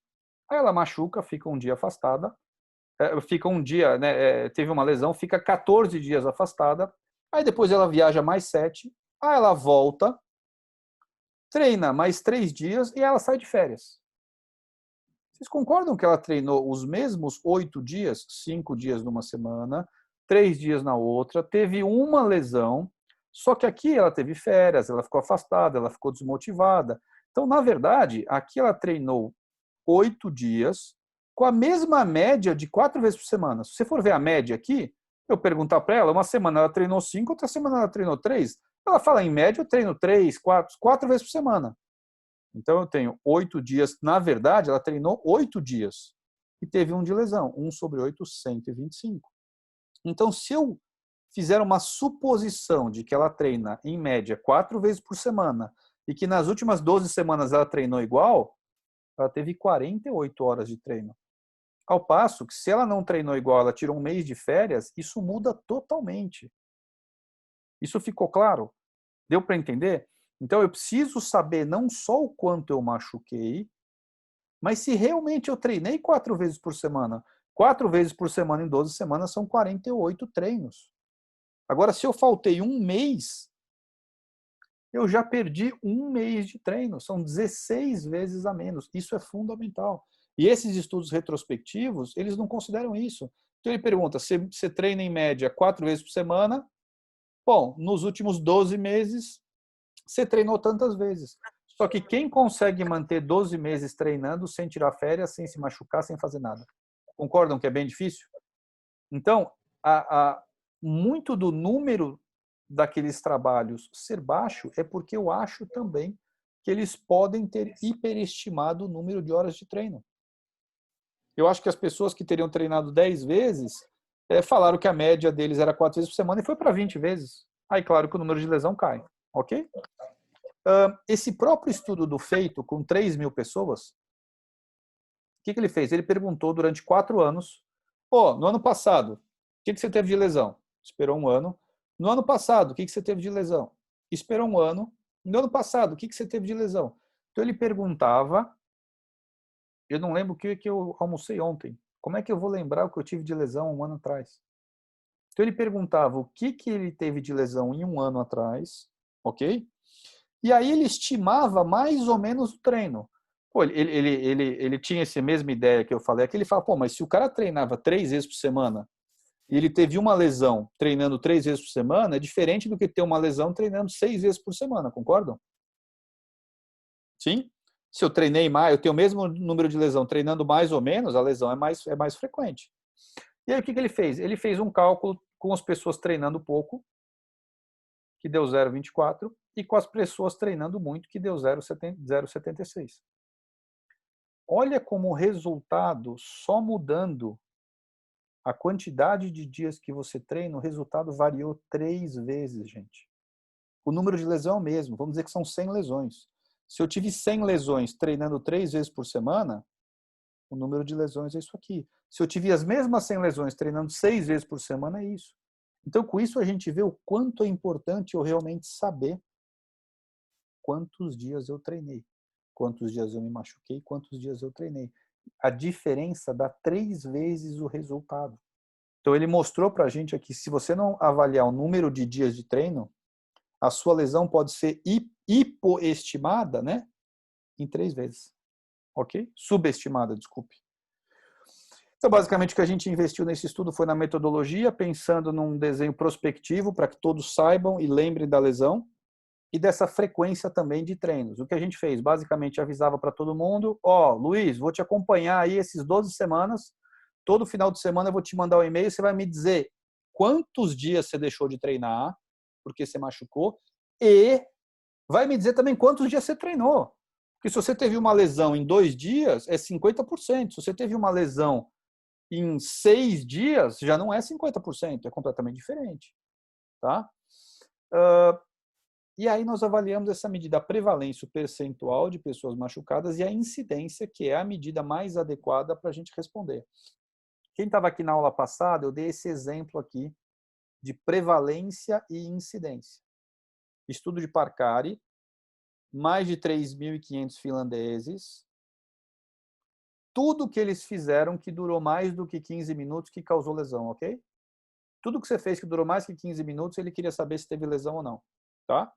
Aí ela machuca, fica um dia afastada, fica um dia, né, teve uma lesão, fica 14 dias afastada, aí depois ela viaja mais 7, aí ela volta, treina mais 3 dias e ela sai de férias. Vocês concordam que ela treinou os mesmos 8 dias, 5 dias numa semana, 3 dias na outra, teve uma lesão, só que aqui ela teve férias, ela ficou afastada, ela ficou desmotivada. Então, na verdade, aqui ela treinou 8 dias, com a mesma média de 4 vezes por semana. Se você for ver a média aqui, eu perguntar para ela, uma semana ela treinou 5, outra semana ela treinou 3. Ela fala, em média eu treino 3, 4 vezes por semana. Então eu tenho 8 dias, na verdade ela treinou 8 dias e teve um de lesão, 1 sobre 8, 125. Então se eu fizer uma suposição de que ela treina em média 4 vezes por semana e que nas últimas 12 semanas ela treinou igual, ela teve 48 horas de treino. Ao passo que se ela não treinou igual, ela tirou um mês de férias, isso muda totalmente. Isso ficou claro? Deu para entender? Então eu preciso saber não só o quanto eu machuquei, mas se realmente eu treinei 4 vezes por semana. 4 vezes por semana em 12 semanas são 48 treinos. Agora, se eu faltei um mês, eu já perdi um mês de treino. São 16 vezes a menos. Isso é fundamental. E esses estudos retrospectivos, eles não consideram isso. Então ele pergunta, você treina em média 4 vezes por semana? Bom, nos últimos 12 meses, você treinou tantas vezes. Só que quem consegue manter 12 meses treinando sem tirar férias, sem se machucar, sem fazer nada? Concordam que é bem difícil? Então, muito do número daqueles trabalhos ser baixo é porque eu acho também que eles podem ter hiperestimado o número de horas de treino. Eu acho que as pessoas que teriam treinado 10 vezes falaram que a média deles era 4 vezes por semana e foi para 20 vezes. Aí, claro que o número de lesão cai. Ok? Esse próprio estudo do feito com 3.000 pessoas, o que ele fez? Ele perguntou durante 4 anos, no ano passado, o que você teve de lesão? Esperou um ano. No ano passado, o que você teve de lesão? Esperou um ano. No ano passado, o que você teve de lesão? Então ele perguntava, eu não lembro o que eu almocei ontem, como é que eu vou lembrar o que eu tive de lesão um ano atrás? Então ele perguntava o que ele teve de lesão em um ano atrás, ok? E aí ele estimava mais ou menos o treino. Pô, ele tinha essa mesma ideia que eu falei, que ele fala, mas se o cara treinava 3 vezes por semana e ele teve uma lesão treinando 3 vezes por semana, é diferente do que ter uma lesão treinando 6 vezes por semana, concordam? Sim? Se eu treinei mais, eu tenho o mesmo número de lesão, treinando mais ou menos, a lesão é mais frequente. E aí o que ele fez? Ele fez um cálculo com as pessoas treinando pouco, que deu 0,24, e com as pessoas treinando muito, que deu 0,76. Olha como o resultado, só mudando a quantidade de dias que você treina, o resultado variou 3 vezes, gente. O número de lesão é o mesmo, vamos dizer que são 100 lesões. Se eu tive 100 lesões treinando 3 vezes por semana, o número de lesões é isso aqui. Se eu tive as mesmas 100 lesões treinando 6 vezes por semana, é isso. Então, com isso, a gente vê o quanto é importante eu realmente saber quantos dias eu treinei, quantos dias eu me machuquei, quantos dias eu treinei. A diferença dá 3 vezes o resultado. Então, ele mostrou para a gente aqui, se você não avaliar o número de dias de treino, a sua lesão pode ser hipoestimada, né? Em 3 vezes. Ok? Subestimada, desculpe. Então, basicamente, o que a gente investiu nesse estudo foi na metodologia, pensando num desenho prospectivo para que todos saibam e lembrem da lesão e dessa frequência também de treinos. O que a gente fez? Basicamente, avisava para todo mundo, Luiz, vou te acompanhar aí esses 12 semanas, todo final de semana eu vou te mandar um e-mail, você vai me dizer quantos dias você deixou de treinar, porque você machucou, e vai me dizer também quantos dias você treinou. Porque se você teve uma lesão em 2 dias, é 50%. Se você teve uma lesão em 6 dias, já não é 50%, é completamente diferente. Tá? E aí nós avaliamos essa medida, a prevalência, o percentual de pessoas machucadas e a incidência, que é a medida mais adequada para a gente responder. Quem estava aqui na aula passada, eu dei esse exemplo aqui de prevalência e incidência. Estudo de Parcari, mais de 3.500 finlandeses, tudo que eles fizeram que durou mais do que 15 minutos que causou lesão, ok? Tudo que você fez que durou mais que 15 minutos, ele queria saber se teve lesão ou não, tá?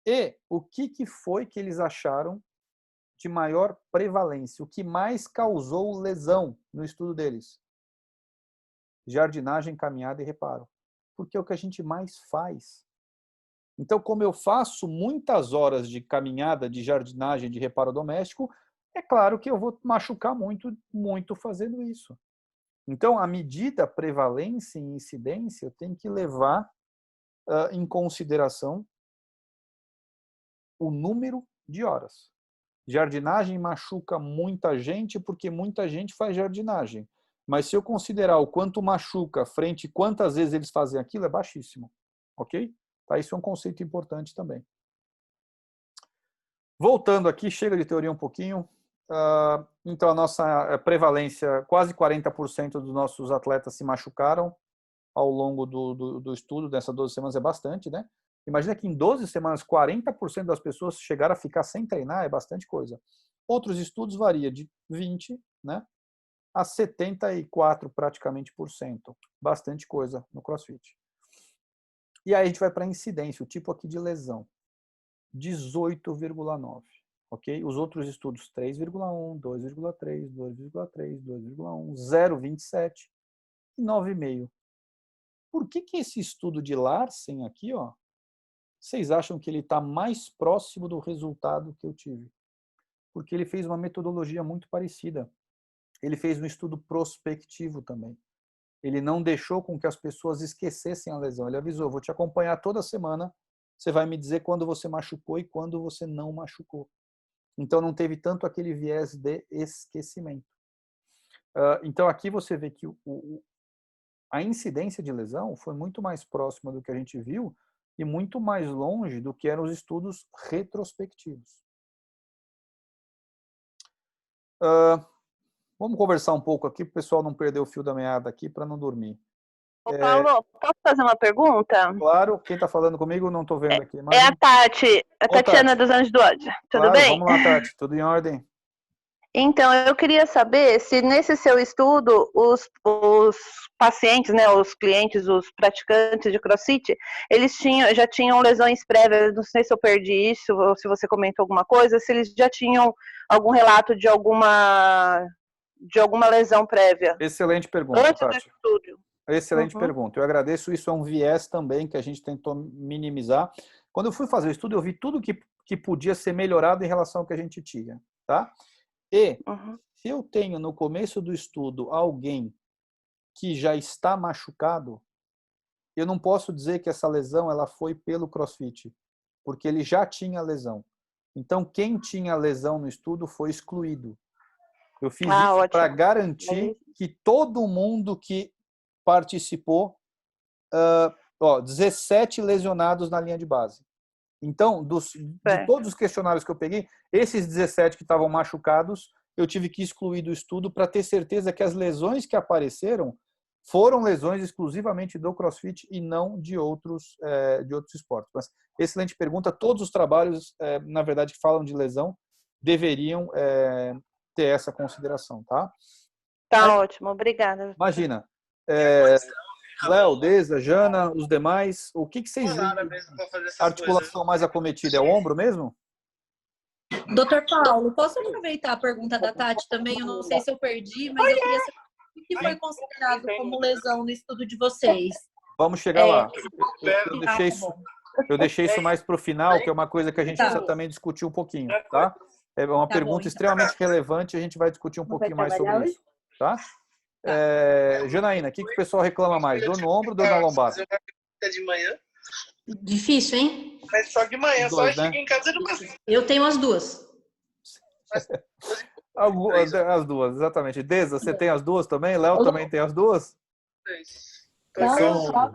E o que foi que eles acharam de maior prevalência? O que mais causou lesão no estudo deles? Jardinagem, caminhada e reparo. Porque é o que a gente mais faz. Então, como eu faço muitas horas de caminhada, de jardinagem, de reparo doméstico, é claro que eu vou machucar muito fazendo isso. Então, a medida prevalência e incidência eu tenho que levar em consideração o número de horas. Jardinagem machuca muita gente porque muita gente faz jardinagem. Mas se eu considerar o quanto machuca frente quantas vezes eles fazem aquilo, é baixíssimo. Ok? Tá, isso é um conceito importante também. Voltando aqui, chega de teoria um pouquinho. Então, a nossa prevalência, quase 40% dos nossos atletas se machucaram ao longo do estudo, dessas 12 semanas, é bastante, né? Imagina que em 12 semanas, 40% das pessoas chegaram a ficar sem treinar, é bastante coisa. Outros estudos variam de 20%, né, a 74% praticamente por cento. Bastante coisa no CrossFit. E aí a gente vai para a incidência, o tipo aqui de lesão. 18,9%. Ok? Os outros estudos, 3,1%, 2,3%, 2,3%, 2,1%, 0,27% e 9,5%. Por que esse estudo de Larsen aqui, vocês acham que ele está mais próximo do resultado que eu tive? Porque ele fez uma metodologia muito parecida. Ele fez um estudo prospectivo também. Ele não deixou com que as pessoas esquecessem a lesão. Ele avisou, vou te acompanhar toda semana, você vai me dizer quando você machucou e quando você não machucou. Então não teve tanto aquele viés de esquecimento. Então aqui você vê que a incidência de lesão foi muito mais próxima do que a gente viu e muito mais longe do que eram os estudos retrospectivos. Vamos conversar um pouco aqui, para o pessoal não perder o fio da meada aqui, para não dormir. Ô, Paulo, posso fazer uma pergunta? Claro, quem está falando comigo, não estou vendo aqui. É a Tati, Tatiana Tati. dos Anjos do Ódio. Tudo Claro, bem? Vamos lá, Tati, tudo em ordem? Então, eu queria saber se nesse seu estudo os pacientes, né, os clientes, os praticantes de CrossFit, eles já tinham lesões prévias, não sei se eu perdi isso, ou se você comentou alguma coisa, se eles já tinham algum relato de alguma lesão prévia. Excelente pergunta, antes Tati. do estudo. Excelente pergunta. Eu agradeço. Isso é um viés também que a gente tentou minimizar. Quando eu fui fazer o estudo, eu vi tudo que podia ser melhorado em relação ao que a gente tinha. tá? E Uhum. se eu tenho no começo do estudo alguém que já está machucado, eu não posso dizer que essa lesão ela foi pelo CrossFit, porque ele já tinha lesão. Então, quem tinha lesão no estudo foi excluído. Eu fiz isso para Ótimo. garantir que todo mundo que participou, 17 lesionados na linha de base. Então, de todos os questionários que eu peguei, esses 17 que estavam machucados, eu tive que excluir do estudo para ter certeza que as lesões que apareceram foram lesões exclusivamente do CrossFit e não de outros esportes. Mas, excelente pergunta. Todos os trabalhos, na verdade, que falam de lesão, deveriam ter essa consideração, tá? Tá ótimo, obrigada. Imagina, Léo, Deza, Jana, os demais, o que vocês veem? A articulação mais acometida é o ombro mesmo? Doutor Paulo, posso aproveitar a pergunta da Tati também? Eu não sei se eu perdi, mas eu queria saber o que foi considerado como lesão no estudo de vocês. Vamos chegar lá. Eu deixei isso mais para o final, que é uma coisa que a gente precisa também discutir um pouquinho, tá? É uma pergunta extremamente relevante, a gente vai discutir um pouquinho mais sobre isso, tá? Janaína, o que o pessoal reclama mais? Dor no ombro ou dor na lombar? De manhã. Difícil, hein? Mas só de manhã, Dois, só cheguei em casa de manhã. Eu tenho as duas. As duas, exatamente. Deza, você tem as duas também? Léo também tem as duas? Não,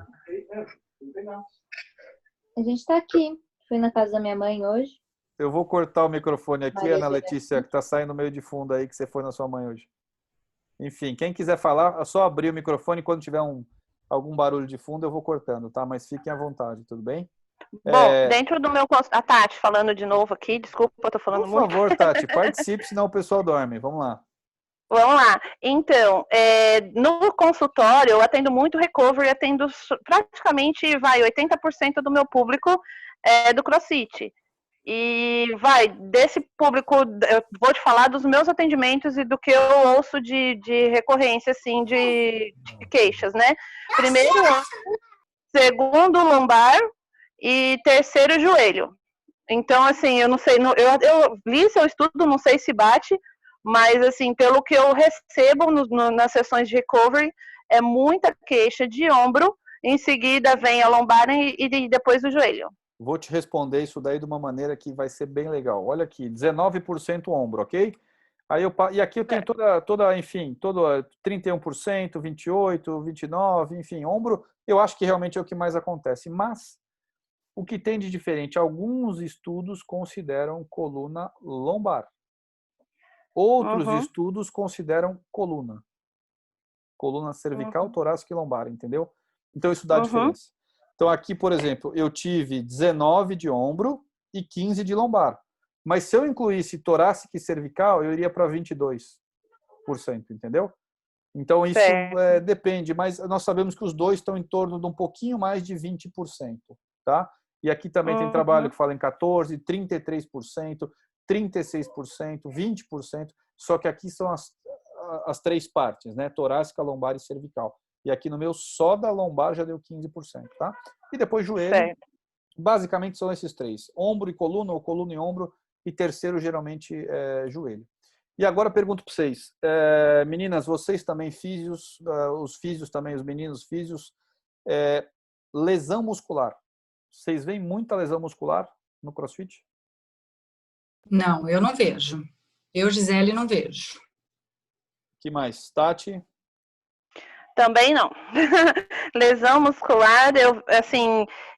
a gente tá aqui. Fui na casa da minha mãe hoje. Eu vou cortar o microfone aqui, Ana Letícia, que está saindo meio de fundo aí, que você foi na sua mãe hoje. Enfim, quem quiser falar, é só abrir o microfone. Quando tiver algum barulho de fundo, eu vou cortando, tá? Mas fiquem à vontade, tudo bem? Bom, dentro do meu... A Tati, falando de novo aqui, desculpa, eu tô falando muito. Por favor, Tati, participe, senão o pessoal dorme. Vamos lá. Vamos lá. Então, no consultório, eu atendo muito recovery, atendo praticamente, 80% do meu público do CrossFit. E desse público, eu vou te falar dos meus atendimentos e do que eu ouço de recorrência, assim, de queixas, né? Primeiro, segundo, lombar e terceiro, joelho. Então, assim, eu não sei, eu li seu estudo, não sei se bate, mas, assim, pelo que eu recebo nas sessões de recovery, é muita queixa de ombro, em seguida vem a lombar e depois o joelho. Vou te responder isso daí de uma maneira que vai ser bem legal. Olha aqui, 19% ombro, ok? E aqui eu tenho enfim, 31%, 28%, 29%, enfim, ombro, eu acho que realmente é o que mais acontece. Mas, o que tem de diferente? Alguns estudos consideram coluna lombar. Outros estudos consideram coluna cervical, torácica e lombar, entendeu? Então, isso dá diferença. Então, aqui, por exemplo, eu tive 19 de ombro e 15 de lombar. Mas se eu incluísse torácica e cervical, eu iria para 22%, entendeu? Então, isso depende, mas nós sabemos que os dois estão em torno de um pouquinho mais de 20%, tá? E aqui também tem trabalho que fala em 14%, 33%, 36%, 20%, só que aqui são as três partes, né? Torácica, lombar e cervical. E aqui no meu, só da lombar já deu 15%, tá? E depois joelho. Basicamente são esses três. Ombro e coluna, ou coluna e ombro. E terceiro, geralmente, joelho. E agora pergunto para vocês. Meninas, vocês também físios, os físios também, os meninos físios. Lesão muscular. Vocês veem muita lesão muscular no CrossFit? Não, eu não vejo. Eu, Gisele, não vejo. Que mais? Tati? Também não. Lesão muscular,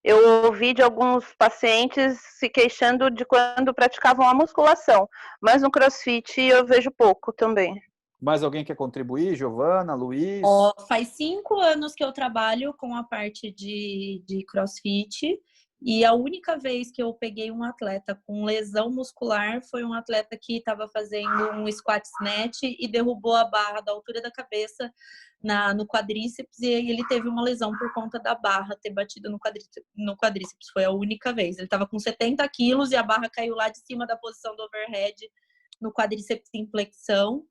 eu ouvi de alguns pacientes se queixando de quando praticavam a musculação, mas no CrossFit eu vejo pouco também. Mais alguém quer contribuir? Giovana, Luiz? Faz 5 anos que eu trabalho com a parte de CrossFit e a única vez que eu peguei um atleta com lesão muscular foi um atleta que estava fazendo um squat snatch e derrubou a barra da altura da cabeça no quadríceps e ele teve uma lesão por conta da barra ter batido no quadríceps. Foi a única vez. Ele estava com 70 quilos e a barra caiu lá de cima da posição do overhead no quadríceps em flexão.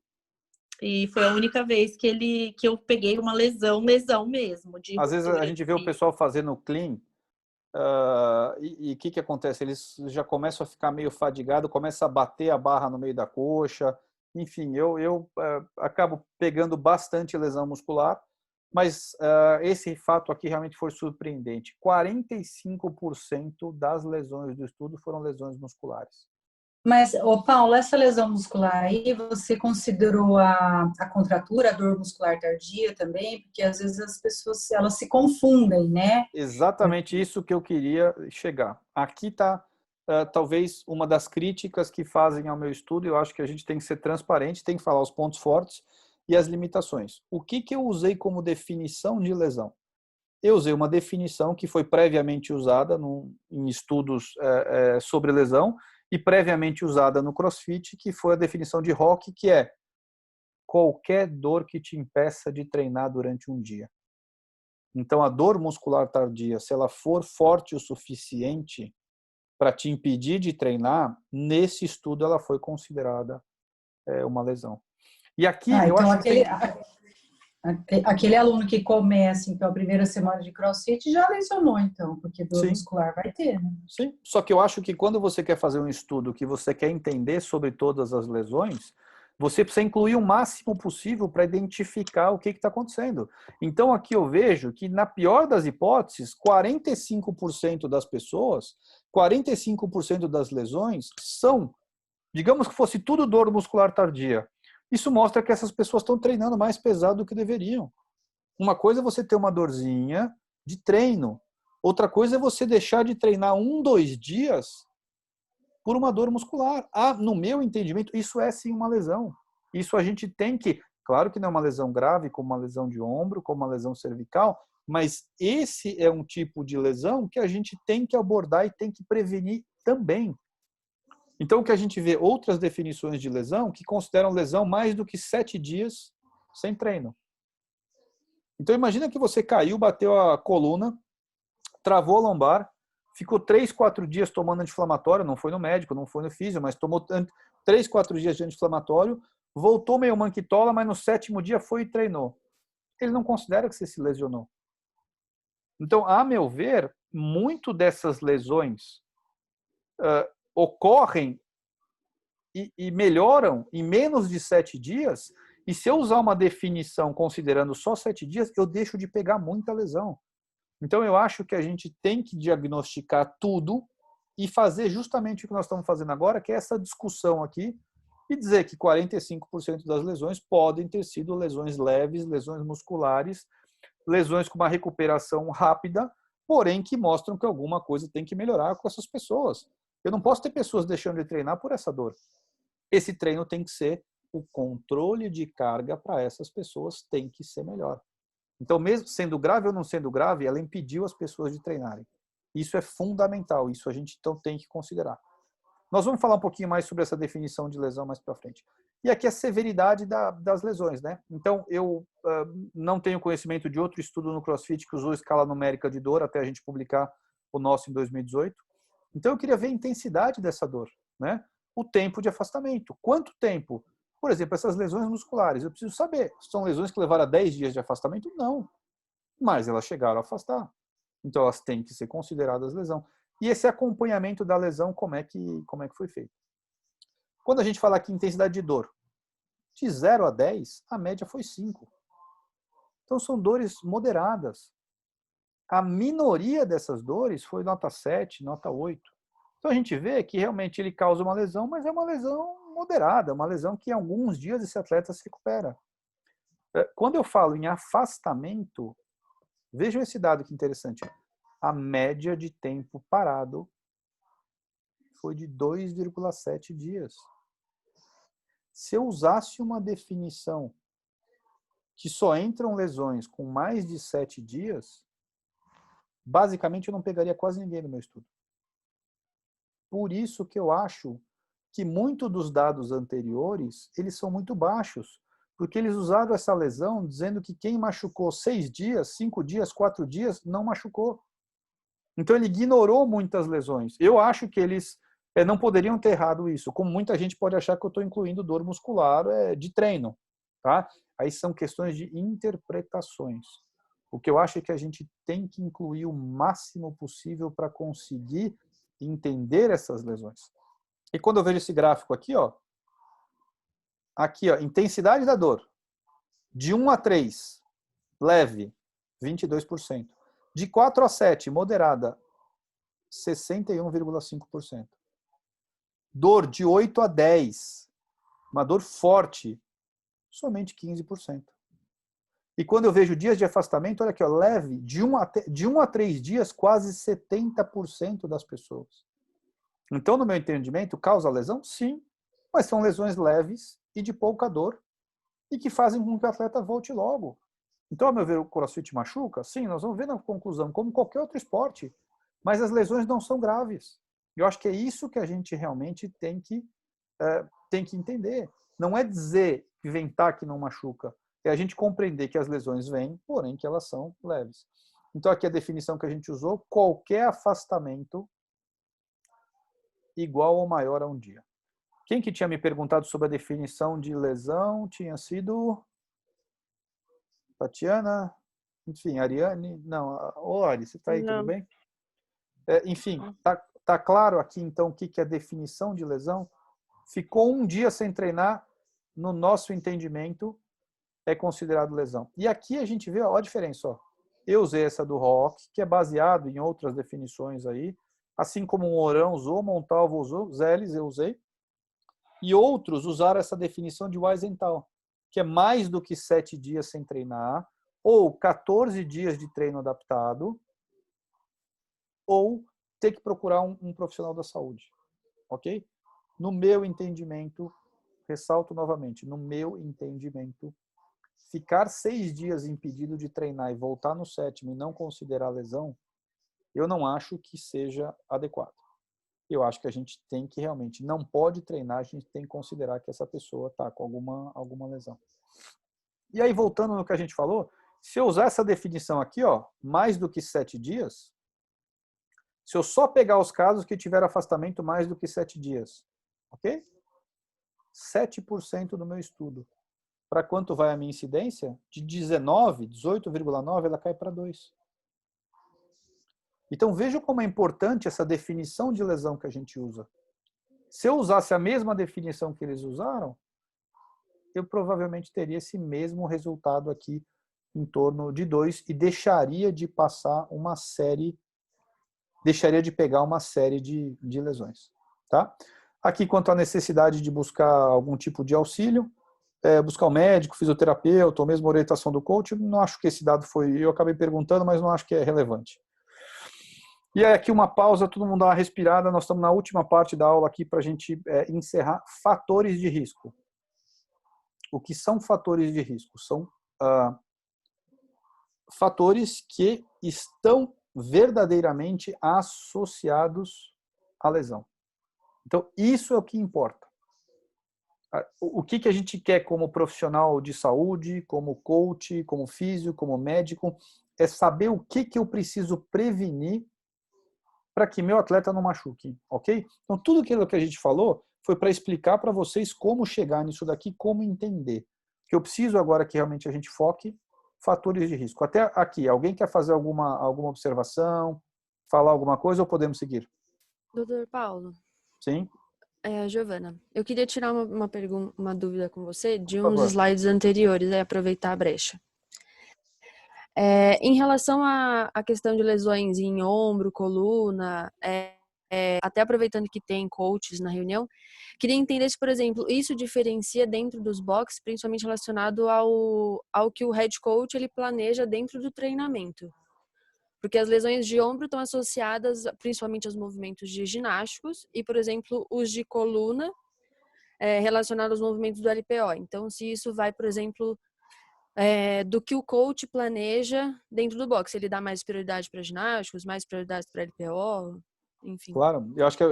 E foi a única vez que eu peguei uma lesão mesmo. Às vezes a gente vê o pessoal fazendo clean E o que acontece? Eles já começam a ficar meio fadigados, começa a bater a barra no meio da coxa. Enfim, eu acabo pegando bastante lesão muscular, mas esse fato aqui realmente foi surpreendente. 45% das lesões do estudo foram lesões musculares. Mas, Paulo, essa lesão muscular aí, você considerou a contratura, a dor muscular tardia também? Porque às vezes as pessoas elas se confundem, né? Exatamente isso que eu queria chegar. Aqui está talvez uma das críticas que fazem ao meu estudo. Eu acho que a gente tem que ser transparente, tem que falar os pontos fortes e as limitações. O que eu usei como definição de lesão? Eu usei uma definição que foi previamente usada em estudos sobre lesão e previamente usada no CrossFit, que foi a definição de Rock, que é qualquer dor que te impeça de treinar durante um dia. Então, a dor muscular tardia, se ela for forte o suficiente para te impedir de treinar, nesse estudo ela foi considerada uma lesão. E aqui eu então acho aquele aluno que começa então a primeira semana de CrossFit já lesionou, então, porque dor muscular vai ter, né? Sim, só que eu acho que quando você quer fazer um estudo que você quer entender sobre todas as lesões, você precisa incluir o máximo possível para identificar o que está acontecendo. Então, aqui eu vejo que, na pior das hipóteses, 45% das pessoas, 45% das lesões são, digamos que fosse tudo dor muscular tardia. Isso mostra que essas pessoas estão treinando mais pesado do que deveriam. Uma coisa é você ter uma dorzinha de treino. Outra coisa é você deixar de treinar 1-2 dias por uma dor muscular. No meu entendimento, isso é sim uma lesão. Isso a gente tem que... Claro que não é uma lesão grave, como uma lesão de ombro, como uma lesão cervical, mas esse é um tipo de lesão que a gente tem que abordar e tem que prevenir também. Então, o que a gente vê outras definições de lesão que consideram lesão mais do que 7 dias sem treino. Então, imagina que você caiu, bateu a coluna, travou a lombar, ficou 3-4 dias tomando anti-inflamatório, não foi no médico, não foi no físio, mas tomou 3-4 dias de anti-inflamatório, voltou meio manquitola, mas no 7º dia foi e treinou. Ele não considera que você se lesionou. Então, a meu ver, muito dessas lesões ocorrem e melhoram em menos de 7 dias, e se eu usar uma definição considerando só 7 dias, eu deixo de pegar muita lesão. Então, eu acho que a gente tem que diagnosticar tudo e fazer justamente o que nós estamos fazendo agora, que é essa discussão aqui, e dizer que 45% das lesões podem ter sido lesões leves, lesões musculares, lesões com uma recuperação rápida, porém que mostram que alguma coisa tem que melhorar com essas pessoas. Eu não posso ter pessoas deixando de treinar por essa dor. Esse treino tem que ser, o controle de carga para essas pessoas tem que ser melhor. Então, mesmo sendo grave ou não sendo grave, ela impediu as pessoas de treinarem. Isso é fundamental, isso a gente então tem que considerar. Nós vamos falar um pouquinho mais sobre essa definição de lesão mais para frente. E aqui a severidade das lesões, né? Então, eu não tenho conhecimento de outro estudo no CrossFit que usou escala numérica de dor até a gente publicar o nosso em 2018. Então, eu queria ver a intensidade dessa dor, né? O tempo de afastamento. Quanto tempo? Por exemplo, essas lesões musculares, eu preciso saber. São lesões que levaram a 10 dias de afastamento? Não. Mas elas chegaram a afastar. Então, elas têm que ser consideradas lesão. E esse acompanhamento da lesão, como é que foi feito? Quando a gente fala aqui intensidade de dor, de 0 a 10, a média foi 5. Então, são dores moderadas. A minoria dessas dores foi nota 7, nota 8. Então, a gente vê que realmente ele causa uma lesão, mas é uma lesão moderada, uma lesão que em alguns dias esse atleta se recupera. Quando eu falo em afastamento, vejam esse dado que interessante. A média de tempo parado foi de 2,7 dias. Se eu usasse uma definição que só entram lesões com mais de 7 dias, basicamente eu não pegaria quase ninguém no meu estudo. Por isso que eu acho que muito dos dados anteriores, eles são muito baixos, porque eles usaram essa lesão dizendo que quem machucou 6 dias, 5 dias, 4 dias, não machucou. Então ele ignorou muitas lesões. Eu acho que eles não poderiam ter errado isso, como muita gente pode achar que eu estou incluindo dor muscular de treino. Tá? Aí são questões de interpretações. O que eu acho é que a gente tem que incluir o máximo possível para conseguir entender essas lesões. E quando eu vejo esse gráfico aqui, ó, intensidade da dor, de 1 a 3, leve, 22%. De 4 a 7, moderada, 61,5%. Dor de 8 a 10, uma dor forte, somente 15%. E quando eu vejo dias de afastamento, olha aqui, ó, leve, de 1 a 3 dias, quase 70% das pessoas. Então, no meu entendimento, causa lesão? Sim, mas são lesões leves e de pouca dor e que fazem com que o atleta volte logo. Então, ao meu ver, o CrossFit machuca? Sim, nós vamos ver na conclusão, como qualquer outro esporte, mas as lesões não são graves. Eu acho que é isso que a gente realmente tem que entender. Não é dizer, inventar que não machuca, é a gente compreender que as lesões vêm, porém que elas são leves. Então, aqui a definição que a gente usou, qualquer afastamento igual ou maior a um dia. Quem que tinha me perguntado sobre a definição de lesão tinha sido Tatiana, enfim, Ariane, não, Ari, você está aí, Não. tudo bem? Enfim, tá claro aqui então o que é a definição de lesão? Ficou um dia sem treinar, no nosso entendimento, é considerado lesão. E aqui a gente vê ó, a diferença. Ó. Eu usei essa do Rock, que é baseado em outras definições aí, assim como o Orão usou, Montalvo usou, Zeles eu usei, e outros usaram essa definição de Weizenthal, que é mais do que 7 dias sem treinar, ou 14 dias de treino adaptado, ou ter que procurar um profissional da saúde. Ok? No meu entendimento, ressalto novamente, no meu entendimento, ficar 6 dias impedido de treinar e voltar no 7º e não considerar lesão, eu não acho que seja adequado. Eu acho que a gente tem que realmente, não pode treinar, a gente tem que considerar que essa pessoa está com alguma lesão. E aí, voltando no que a gente falou, se eu usar essa definição aqui, ó, mais do que 7 dias, se eu só pegar os casos que tiveram afastamento mais do que 7 dias, ok? 7% do meu estudo. Para quanto vai a minha incidência? De 19, 18,9, ela cai para 2. Então, veja como é importante essa definição de lesão que a gente usa. Se eu usasse a mesma definição que eles usaram, eu provavelmente teria esse mesmo resultado aqui em torno de 2 e deixaria de passar uma série, deixaria de pegar uma série de lesões. Tá? Aqui, quanto à necessidade de buscar algum tipo de auxílio, buscar um médico, fisioterapeuta, ou mesmo orientação do coach, não acho que esse dado foi, eu acabei perguntando, mas não acho que é relevante. E aí aqui uma pausa, todo mundo dá uma respirada, nós estamos na última parte da aula aqui para a gente encerrar fatores de risco. O que são fatores de risco? São fatores que estão verdadeiramente associados à lesão. Então, isso é o que importa. O que a gente quer como profissional de saúde, como coach, como físio, como médico, é saber o que eu preciso prevenir para que meu atleta não machuque, ok? Então, tudo aquilo que a gente falou foi para explicar para vocês como chegar nisso daqui, como entender. O que eu preciso agora que realmente a gente foque, fatores de risco. Até aqui, alguém quer fazer alguma observação, falar alguma coisa ou podemos seguir? Doutor Paulo. Sim. Giovana, eu queria tirar uma dúvida com você de Por uns favor. slides anteriores, aproveitar a brecha. Em relação à questão de lesões em ombro, coluna, até aproveitando que tem coaches na reunião, queria entender se, por exemplo, isso diferencia dentro dos boxes, principalmente relacionado ao que o head coach ele planeja dentro do treinamento. Porque as lesões de ombro estão associadas principalmente aos movimentos de ginásticos e, por exemplo, os de coluna relacionados aos movimentos do LPO. Então, se isso vai, por exemplo, do que o coach planeja dentro do boxe. Ele dá mais prioridade para ginásticos, mais prioridade para LPO, enfim. Claro, eu acho que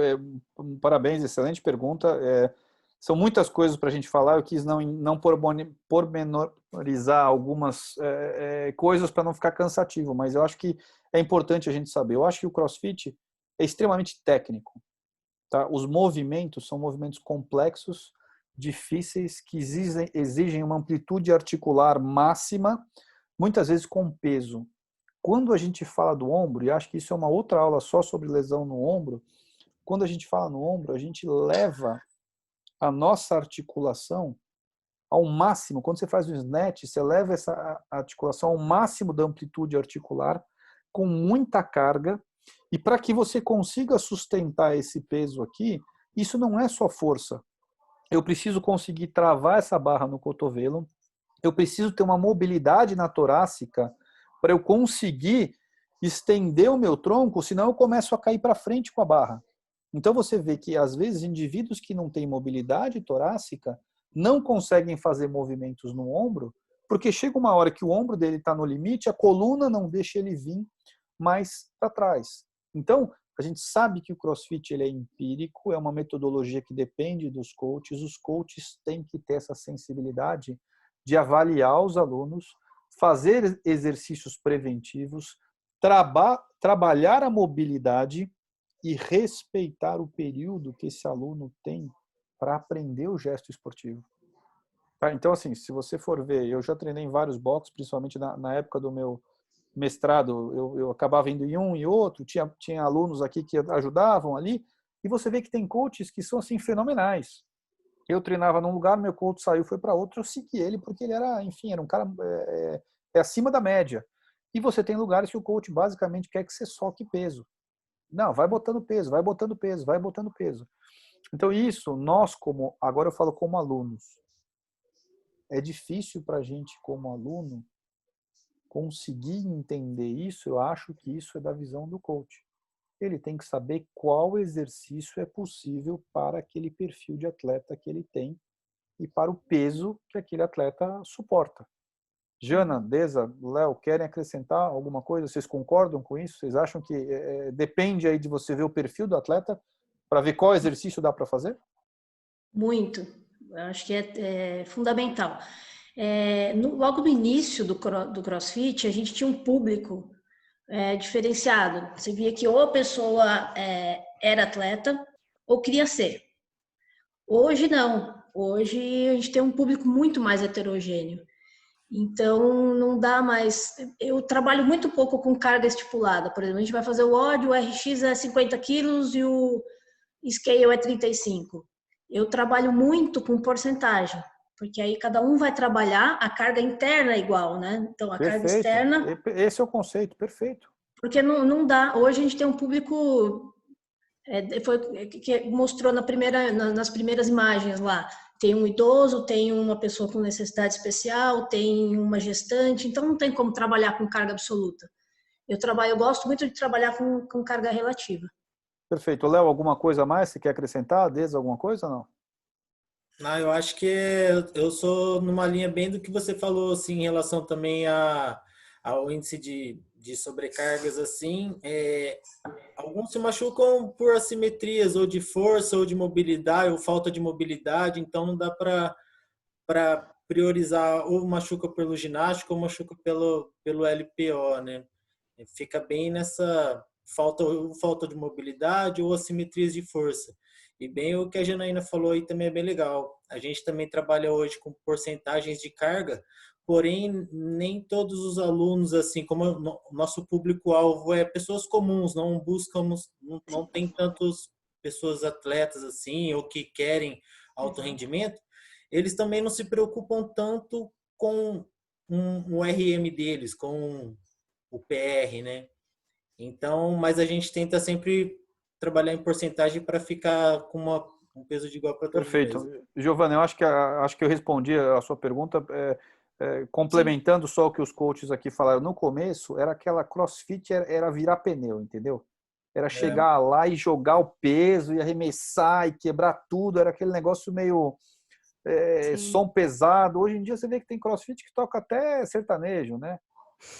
parabéns, excelente pergunta. São muitas coisas para a gente falar, eu quis não pormenorizar algumas coisas para não ficar cansativo, mas eu acho que é importante a gente saber. Eu acho que o CrossFit é extremamente técnico. Tá? Os movimentos são movimentos complexos, difíceis, que exigem uma amplitude articular máxima, muitas vezes com peso. quando a gente fala do ombro, e acho que isso é uma outra aula só sobre lesão no ombro, quando a gente fala no ombro, a gente leva a nossa articulação ao máximo. Quando você faz o snatch, você leva essa articulação ao máximo da amplitude articular, com muita carga, e para que você consiga sustentar esse peso aqui, isso não é só força. Eu preciso conseguir travar essa barra no cotovelo, eu preciso ter uma mobilidade na torácica para eu conseguir estender o meu tronco, senão eu começo a cair para frente com a barra. Então você vê que às vezes indivíduos que não têm mobilidade torácica não conseguem fazer movimentos no ombro, porque chega uma hora que o ombro dele está no limite, a coluna não deixa ele vir mais para trás. Então, a gente sabe que o CrossFit ele é empírico, é uma metodologia que depende dos coaches. Os coaches têm que ter essa sensibilidade de avaliar os alunos, fazer exercícios preventivos, trabalhar a mobilidade e respeitar o período que esse aluno tem para aprender o gesto esportivo. Tá? Então, assim, se você for ver, eu já treinei em vários boxes, principalmente na época do meu mestrado, eu acabava indo em um e outro, tinha alunos aqui que ajudavam ali, e você vê que tem coaches que são assim fenomenais. Eu treinava num lugar, meu coach saiu, foi para outro, eu segui ele porque ele era, enfim, era um cara acima da média. E você tem lugares que o coach basicamente quer que você soque peso. Não, vai botando peso, vai botando peso, vai botando peso. Então isso, nós como, agora eu falo como alunos, é difícil para a gente como aluno conseguir entender isso. Eu acho que isso é da visão do coach. Ele tem que saber qual exercício é possível para aquele perfil de atleta que ele tem e para o peso que aquele atleta suporta. Jana, Deza, Léo, querem acrescentar alguma coisa? Vocês concordam com isso? Vocês acham que depende aí de você ver o perfil do atleta para ver qual exercício dá para fazer? Muito. Eu acho que é fundamental. Logo no início do CrossFit, a gente tinha um público diferenciado. Você via que ou a pessoa era atleta ou queria ser. Hoje não. Hoje a gente tem um público muito mais heterogêneo. Então não dá mais. Eu trabalho muito pouco com carga estipulada. Por exemplo, a gente vai fazer o WOD, o RX é 50 quilos e o Scale é 35. Eu trabalho muito com porcentagem, porque aí cada um vai trabalhar, a carga interna é igual, né? Então a Perfeito. carga externa. Esse é o conceito, perfeito. Porque não dá. Hoje a gente tem um público. Foi que mostrou nas primeiras imagens lá. Tem um idoso, tem uma pessoa com necessidade especial, tem uma gestante, então não tem como trabalhar com carga absoluta. Eu gosto muito de trabalhar com carga relativa. Perfeito. Léo, alguma coisa a mais? Você quer acrescentar? Desde alguma coisa ou não? Não, eu acho que eu sou numa linha bem do que você falou, assim, em relação também ao índice de sobrecargas, assim. Alguns se machucam por assimetrias, ou de força, ou de mobilidade, ou falta de mobilidade, então não dá para priorizar ou machuca pelo ginástico ou machuca pelo LPO, né? Fica bem nessa falta de mobilidade ou assimetrias de força. E bem o que a Janaína falou aí também é bem legal. A gente também trabalha hoje com porcentagens de carga, porém nem todos os alunos, assim como o nosso público-alvo é pessoas comuns, não buscamos, não tem tantas pessoas atletas assim ou que querem alto rendimento, eles também não se preocupam tanto com o RM deles, com o PR, né? Então, mas a gente tenta sempre trabalhar em porcentagem para ficar com um peso de igual para todos. Perfeito. Giovana, eu acho que eu respondi a sua pergunta. Complementando só o que os coaches aqui falaram no começo, era aquela CrossFit, era virar pneu, entendeu? Era chegar lá e jogar o peso, e arremessar, e quebrar tudo, era aquele negócio meio som pesado. Hoje em dia você vê que tem CrossFit que toca até sertanejo, né?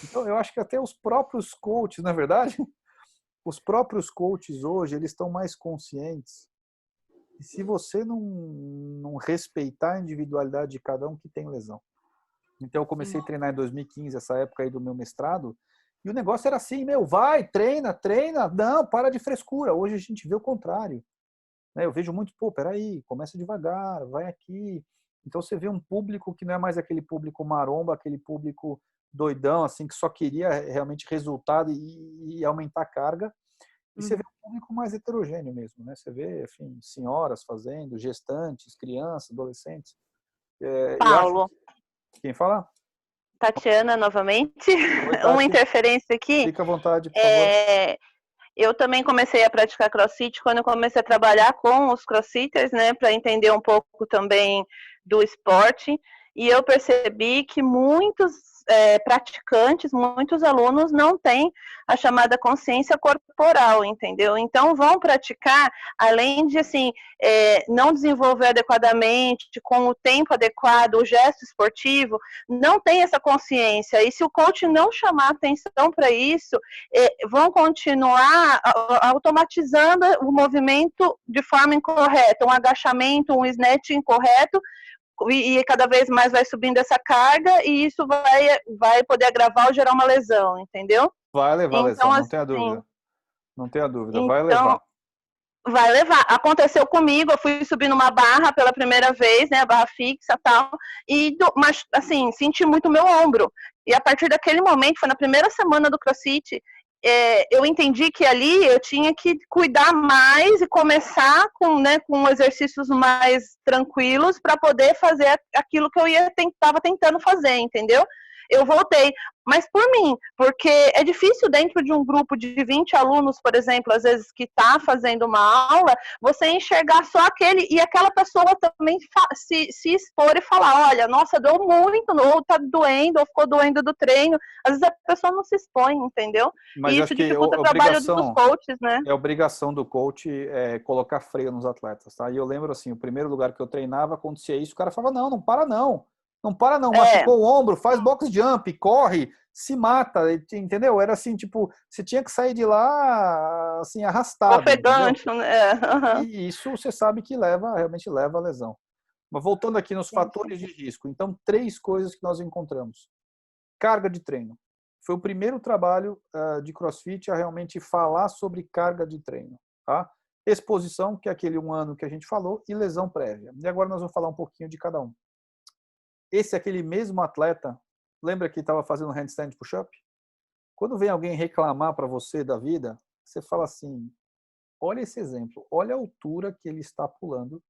Então eu acho que até os próprios coaches, na verdade, os próprios coaches hoje, eles estão mais conscientes. E se você não respeitar a individualidade de cada um, que tem lesão. Então eu comecei a treinar em 2015, essa época aí do meu mestrado, e o negócio era assim, vai, treina, não, para de frescura. Hoje a gente vê o contrário. Eu vejo muito, peraí, começa devagar, vai aqui. Então você vê um público que não é mais aquele público maromba, aquele público doidão, assim, que só queria realmente resultado e aumentar a carga. E você vê um público mais heterogêneo mesmo, né? Você vê, enfim, senhoras fazendo, gestantes, crianças, adolescentes. Eu acho Paulo, que... Quem fala? Tatiana, novamente, Oi, uma Tati. interferência aqui. Fica à vontade, por favor. Eu também comecei a praticar CrossFit quando eu comecei a trabalhar com os CrossFitters, né, para entender um pouco também do esporte. E eu percebi que muitos praticantes, muitos alunos não têm a chamada consciência corporal, entendeu? Então vão praticar, além de assim, não desenvolver adequadamente, com o tempo adequado, o gesto esportivo, não tem essa consciência. E se o coach não chamar atenção para isso, vão continuar automatizando o movimento de forma incorreta, um agachamento, um snatch incorreto, e cada vez mais vai subindo essa carga e isso vai poder agravar ou gerar uma lesão, entendeu? Vai levar então, lesão, não assim, tenha dúvida. Não tenha dúvida, então, vai levar. Vai levar. Aconteceu comigo, eu fui subir numa barra pela primeira vez, né, a barra fixa e tal, mas, assim, senti muito meu ombro. E a partir daquele momento, foi na primeira semana do CrossFit, eu entendi que ali eu tinha que cuidar mais e começar com exercícios mais tranquilos para poder fazer aquilo que eu estava tentando fazer, entendeu? Eu voltei, mas por mim, porque é difícil dentro de um grupo de 20 alunos, por exemplo, às vezes que está fazendo uma aula, você enxergar só aquele e aquela pessoa também se expor e falar, olha, nossa, doeu muito, ou tá doendo, ou ficou doendo do treino. Às vezes a pessoa não se expõe, entendeu? Mas e eu isso acho que dificulta o trabalho dos coaches, né? É obrigação do coach colocar freio nos atletas, tá? E eu lembro assim, o primeiro lugar que eu treinava, acontecia isso, o cara falava, não para não. Não para não, machucou o ombro, faz box jump, corre, se mata, entendeu? Era assim, tipo, você tinha que sair de lá, assim, arrastado. Ofegante, né? E isso você sabe que realmente leva a lesão. Mas voltando aqui nos fatores de risco, então, 3 coisas que nós encontramos. Carga de treino. Foi o primeiro trabalho de CrossFit a realmente falar sobre carga de treino, tá? Exposição, que é aquele 1 ano que a gente falou, e lesão prévia. E agora nós vamos falar um pouquinho de cada um. Esse é aquele mesmo atleta, lembra que estava fazendo handstand push-up? Quando vem alguém reclamar para você da vida, você fala assim, olha esse exemplo, olha a altura que ele está pulando.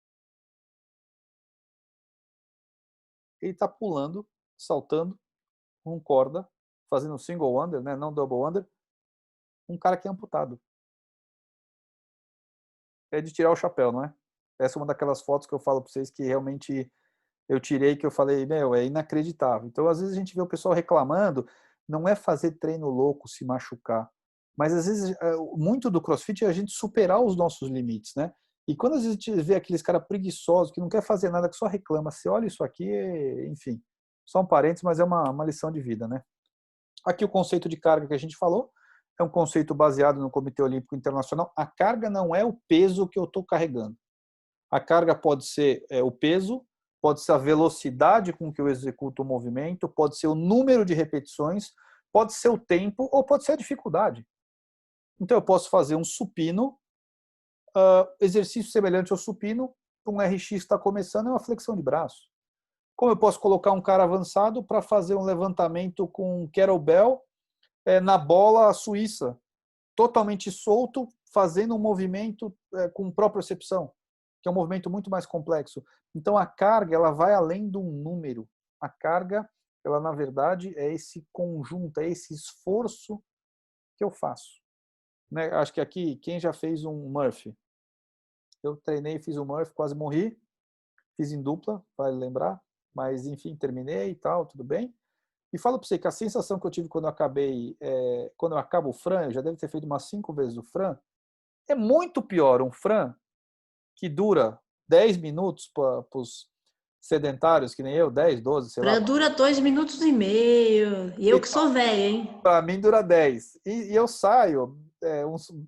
Ele está pulando, saltando, com corda, fazendo single under, né, não double under, um cara que é amputado. É de tirar o chapéu, não é? Essa é uma daquelas fotos que eu falo para vocês que realmente eu tirei, que eu falei, meu, é inacreditável. Então, às vezes a gente vê o pessoal reclamando, não é fazer treino louco, se machucar, mas às vezes muito do CrossFit é a gente superar os nossos limites, né? E quando às vezes a gente vê aqueles caras preguiçosos, que não quer fazer nada, que só reclama, você olha isso aqui, enfim, só um parênteses, mas é uma lição de vida, né? Aqui o conceito de carga que a gente falou é um conceito baseado no Comitê Olímpico Internacional. A carga não é o peso que eu estou carregando. A carga pode ser o peso, pode ser a velocidade com que eu executo o movimento, pode ser o número de repetições, pode ser o tempo ou pode ser a dificuldade. Então eu posso fazer um supino, exercício semelhante ao supino, um RX está começando, é uma flexão de braço. Como eu posso colocar um cara avançado para fazer um levantamento com kettlebell na bola suíça, totalmente solto, fazendo um movimento com propriocepção, que é um movimento muito mais complexo. Então a carga, ela vai além de um número. A carga, ela na verdade é esse conjunto, é esse esforço que eu faço. Né? Acho que aqui, quem já fez um Murphy? Eu treinei, fiz um Murphy, quase morri. Fiz em dupla, vale lembrar. Mas, enfim, terminei e tal, tudo bem. E falo para você que a sensação que eu tive quando eu acabo o Fran, eu já devo ter feito umas 5 vezes o Fran, é muito pior um Fran que dura 10 minutos para os sedentários, que nem eu, 10, 12, sei lá. Dura 2 minutos e meio. E eu que sou velha, hein? Para mim dura 10. E eu saio,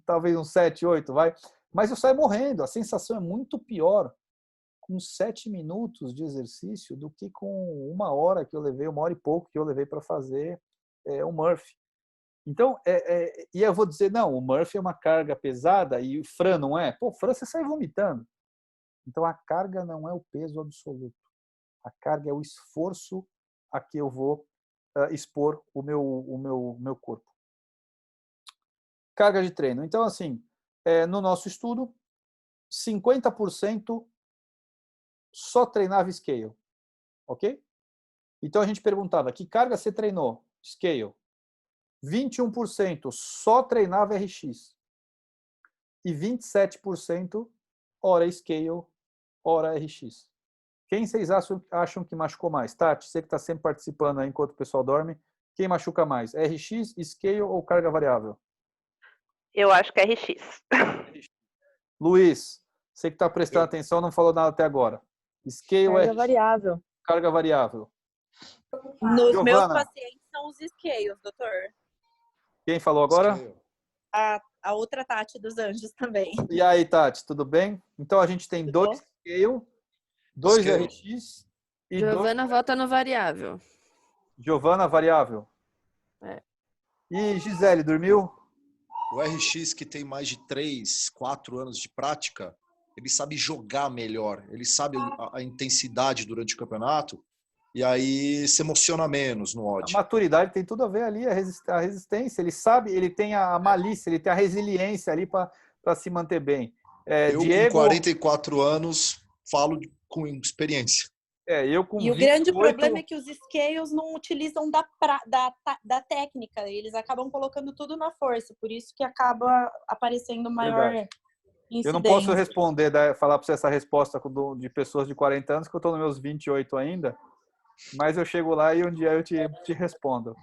talvez uns 7, 8, vai. Mas eu saio morrendo. A sensação é muito pior com 7 minutos de exercício do que com 1 hora que eu levei, 1 hora e pouco que eu levei para fazer o Murphy. Então, e eu vou dizer, não, o Murphy é uma carga pesada e o Fran não é. Pô, o Fran você sai vomitando. Então, a carga não é o peso absoluto. A carga é o esforço a que eu vou expor o meu corpo. Carga de treino. Então, assim, no nosso estudo, 50% só treinava scale, ok? Então, a gente perguntava, que carga você treinou? Scale. 21% só treinava RX. E 27% hora scale, hora RX. Quem vocês acham que machucou mais? Tati, você que está sempre participando aí enquanto o pessoal dorme, quem machuca mais? RX, scale ou carga variável? Eu acho que é RX. Luiz, você que está prestando atenção, não falou nada até agora. Scale Carga RX, variável. carga variável. Nos meus Giovana, pacientes são os scales, doutor. quem falou agora? Scale. A outra Tati dos Anjos também. E aí, Tati, tudo bem? Então a gente tem Tudo 2 bom? scale, 2 Scale. RX e 2 Giovana vota no variável. Giovana, variável. É. E Gisele, dormiu? O RX, que tem mais de 3, 4 anos de prática, ele sabe jogar melhor, ele sabe a intensidade durante o campeonato, e aí se emociona menos no A odd. maturidade tem tudo a ver ali, a resistência. Ele sabe, ele tem a malícia, ele tem a resiliência ali para se manter bem. Eu, Diego, com 44 anos, falo com experiência. eu com E o 28, grande problema é que os scales não utilizam da técnica, eles acabam colocando tudo na força, por isso que acaba aparecendo maior Verdade. incidência. Eu não posso responder, falar para você essa resposta de pessoas de 40 anos, que eu estou nos meus 28 ainda, mas eu chego lá e um dia eu te respondo.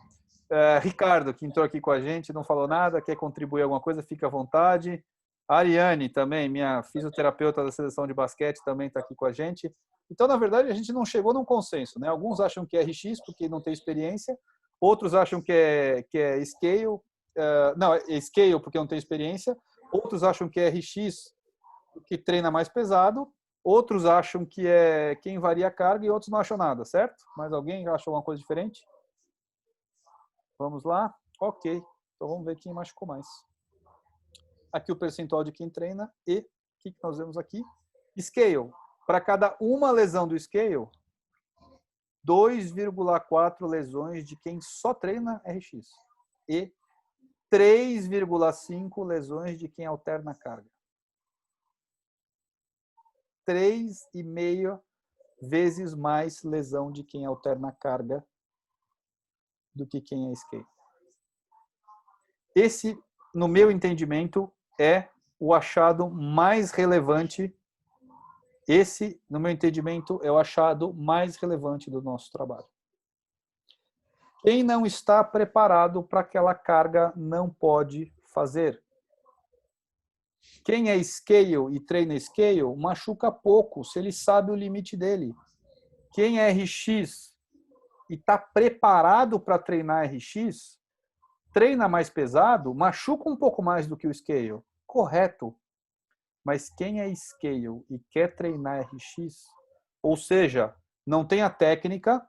Ricardo, que entrou aqui com a gente, não falou nada, quer contribuir alguma coisa, fica à vontade. A Ariane também, minha fisioterapeuta da seleção de basquete, também está aqui com a gente. Então, na verdade, a gente não chegou num consenso, né? Alguns acham que é RX porque não tem experiência, outros acham que é scale, não, é scale porque não tem experiência, outros acham que é RX porque treina mais pesado, outros acham que é quem varia a carga e outros não acham nada, certo? Mas alguém achou alguma coisa diferente? Vamos lá? Ok. Então vamos ver quem machucou mais. Aqui o percentual de quem treina e o que nós vemos aqui? Scale. Para cada uma lesão do scale, 2,4 lesões de quem só treina RX. E 3,5 lesões de quem alterna carga. 3,5 vezes mais lesão de quem alterna carga do que quem é scale. Esse, no meu entendimento, é o achado mais relevante. Esse, no meu entendimento, é o achado mais relevante do nosso trabalho. Quem não está preparado para aquela carga não pode fazer. Quem é scale e treina scale machuca pouco se ele sabe o limite dele. Quem é RX e está preparado para treinar RX, treina mais pesado, machuca um pouco mais do que o scale. Correto. Mas quem é scale e quer treinar RX, ou seja, não tem a técnica,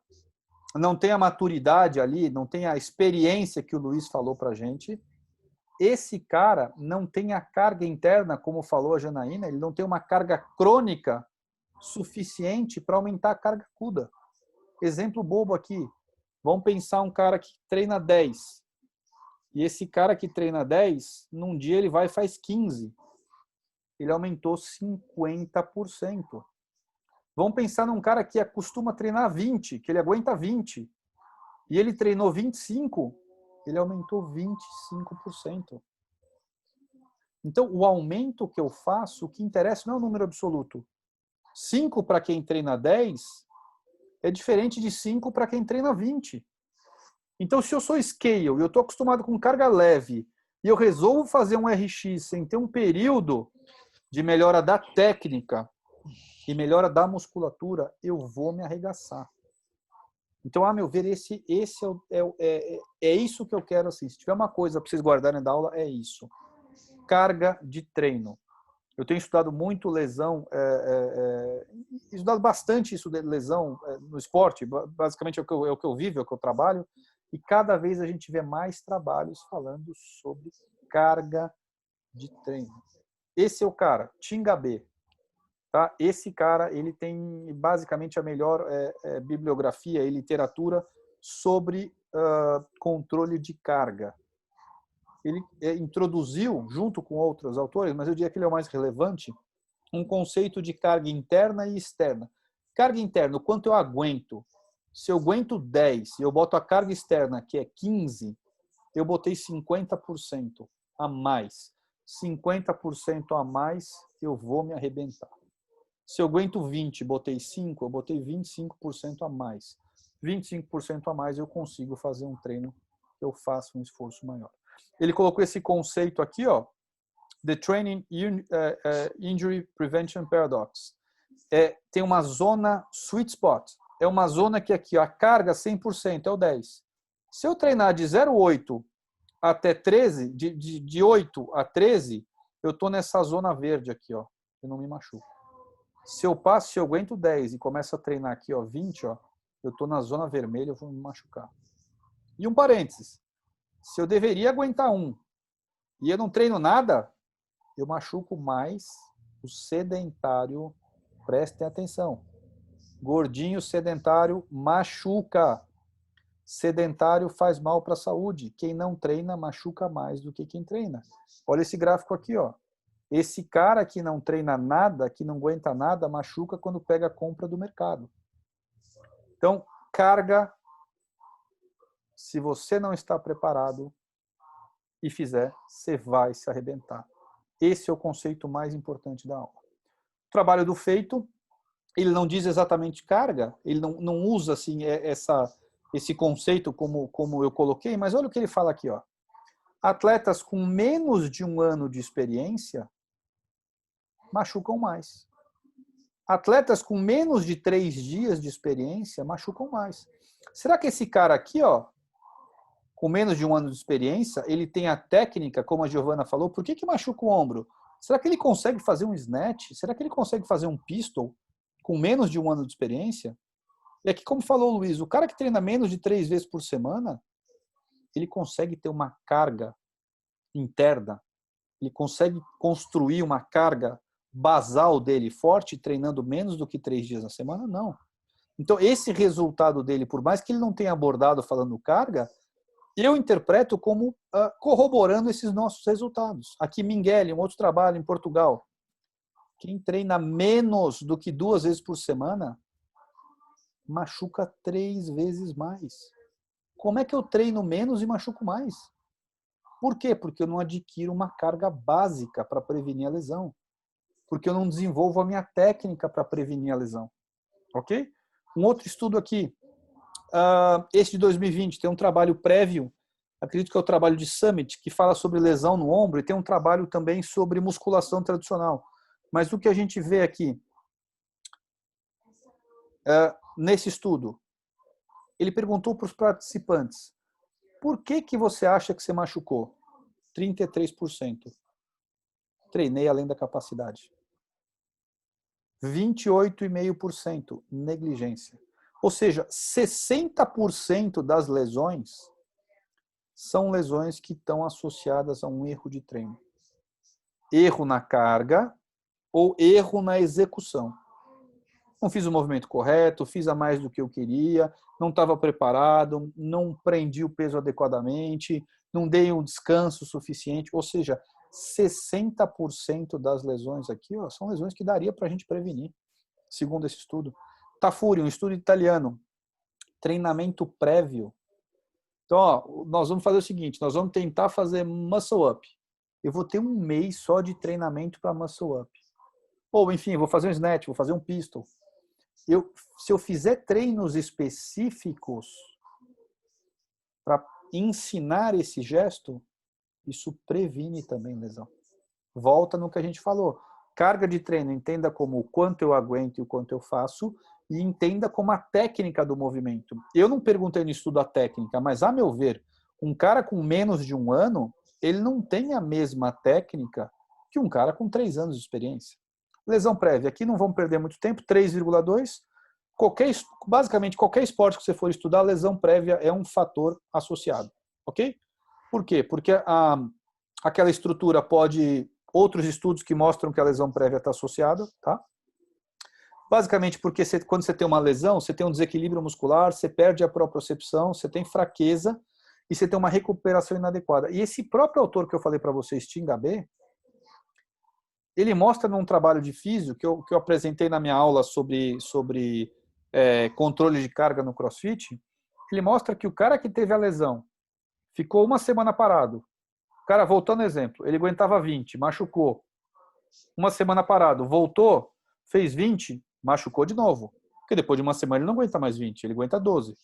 não tem a maturidade ali, não tem a experiência que o Luiz falou para a gente, esse cara não tem a carga interna, como falou a Janaína, ele não tem uma carga crônica suficiente para aumentar a carga aguda. Exemplo bobo aqui. Vamos pensar um cara que treina 10. E esse cara que treina 10, num dia ele vai e faz 15. Ele aumentou 50%. Vamos pensar num cara que acostuma treinar 20, que ele aguenta 20. E ele treinou 25, ele aumentou 25%. Então, o aumento que eu faço, o que interessa não é o número absoluto. 5 para quem treina 10 é diferente de 5 para quem treina 20. Então, se eu sou scale e eu estou acostumado com carga leve e eu resolvo fazer um RX sem ter um período de melhora da técnica e melhora da musculatura, eu vou me arregaçar. Então, a meu ver, esse é isso que eu quero. Assim, se tiver uma coisa para vocês guardarem da aula, é isso. Carga de treino. Eu tenho estudado muito lesão, estudado bastante isso de lesão no esporte, basicamente é o que eu vivo, é o que eu trabalho, e cada vez a gente vê mais trabalhos falando sobre carga de treino. Esse é o cara, Tinga-B. Tá? Esse cara, ele tem basicamente a melhor bibliografia e literatura sobre controle de carga. Ele introduziu, junto com outros autores, mas eu diria que ele é o mais relevante, um conceito de carga interna e externa. Carga interna, o quanto eu aguento. Se eu aguento 10 e eu boto a carga externa, que é 15, eu botei 50% a mais. 50% a mais, eu vou me arrebentar. Se eu aguento 20 e botei 5, eu botei 25% a mais. 25% a mais eu consigo fazer um treino que eu faço um esforço maior. Ele colocou esse conceito aqui, ó, The Training Injury Prevention Paradox. Tem uma zona sweet spot. É uma zona que aqui, ó, a carga 100% é o 10. Se eu treinar de 0,8 até 13, de 8 a 13, eu estou nessa zona verde aqui, ó. Eu não me machuco. Se eu aguento 10 e começo a treinar aqui, ó, 20, ó, eu estou na zona vermelha, eu vou me machucar. E um parênteses. Se eu deveria aguentar 1 e eu não treino nada, eu machuco mais o sedentário. Prestem atenção. Gordinho sedentário machuca. Sedentário faz mal para a saúde. Quem não treina machuca mais do que quem treina. Olha esse gráfico aqui, ó. Esse cara que não treina nada, que não aguenta nada, machuca quando pega a compra do mercado. Então, carga, se você não está preparado e fizer, você vai se arrebentar. Esse é o conceito mais importante da aula. O trabalho do feito, ele não diz exatamente carga, ele não usa assim esse conceito como eu coloquei, mas olha o que ele fala aqui, ó. Atletas com menos de 1 ano de experiência machucam mais. Atletas com menos de 3 dias de experiência machucam mais. Será que esse cara aqui, ó, com menos de 1 ano de experiência, ele tem a técnica, como a Giovana falou, por que machuca o ombro? Será que ele consegue fazer um snatch? Será que ele consegue fazer um pistol com menos de 1 ano de experiência? E aqui, como falou o Luiz, o cara que treina menos de 3 vezes por semana, ele consegue ter uma carga interna, ele consegue construir uma carga basal dele forte, treinando menos do que 3 dias na semana? Não. Então, esse resultado dele, por mais que ele não tenha abordado falando carga, eu interpreto como corroborando esses nossos resultados. Aqui, Minguelli, um outro trabalho em Portugal. Quem treina menos do que 2 vezes por semana, machuca 3 vezes mais. Como é que eu treino menos e machuco mais? Por quê? Porque eu não adquiro uma carga básica para prevenir a lesão. Porque eu não desenvolvo a minha técnica para prevenir a lesão. Ok? Um outro estudo aqui, esse de 2020, tem um trabalho prévio, acredito que é o trabalho de Summit, que fala sobre lesão no ombro, e tem um trabalho também sobre musculação tradicional. Mas o que a gente vê aqui, nesse estudo, ele perguntou para os participantes, por que você acha que você machucou? 33%. Treinei além da capacidade. 28,5%. Negligência. Ou seja, 60% das lesões são lesões que estão associadas a um erro de treino. Erro na carga ou erro na execução. Não fiz o movimento correto, fiz a mais do que eu queria, não estava preparado, não prendi o peso adequadamente, não dei um descanso suficiente. Ou seja, 60% das lesões aqui, ó, são lesões que daria para a gente prevenir, segundo esse estudo. Tafuri, um estudo italiano, treinamento prévio. Então, ó, nós vamos fazer o seguinte, nós vamos tentar fazer muscle up. Eu vou ter 1 mês só de treinamento para muscle up. Ou, enfim, vou fazer um snatch, vou fazer um pistol. Se eu fizer treinos específicos para ensinar esse gesto, isso previne também lesão. Volta no que a gente falou. Carga de treino, entenda como o quanto eu aguento e o quanto eu faço, e entenda como a técnica do movimento. Eu não perguntei no estudo a técnica, mas, a meu ver, um cara com menos de 1 ano, ele não tem a mesma técnica que um cara com 3 anos de experiência. Lesão prévia, aqui não vamos perder muito tempo, 3,2. Basicamente, qualquer esporte que você for estudar, lesão prévia é um fator associado. Ok? Por quê? Porque aquela estrutura pode... Outros estudos que mostram que a lesão prévia está associada, tá? Basicamente porque quando você tem uma lesão, você tem um desequilíbrio muscular, você perde a propriocepção, você tem fraqueza e você tem uma recuperação inadequada. E esse próprio autor que eu falei para vocês, Tim Gabé, ele mostra num trabalho de físio que eu apresentei na minha aula sobre controle de carga no CrossFit. Ele mostra que o cara que teve a lesão ficou uma semana parado. O cara, voltando ao exemplo, ele aguentava 20, machucou. Uma semana parado, voltou, fez 20, machucou de novo. Porque depois de uma semana ele não aguenta mais 20, ele aguenta 12.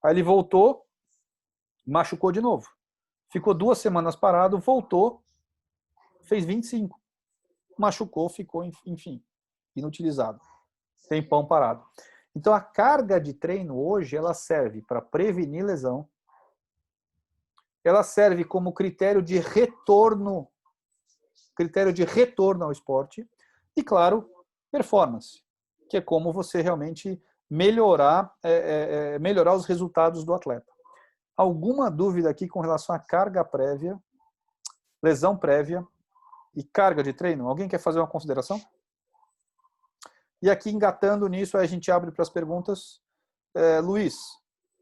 Aí ele voltou, machucou de novo. Ficou 2 semanas parado, voltou, fez 25. Machucou, ficou, enfim, inutilizado. Tempão parado. Então, a carga de treino hoje, ela serve para prevenir lesão, ela serve como critério de retorno ao esporte e, claro, performance, que é como você realmente melhorar os resultados do atleta. Alguma dúvida aqui com relação à carga prévia, lesão prévia e carga de treino? Alguém quer fazer uma consideração? E aqui, engatando nisso, a gente abre para as perguntas. Luiz,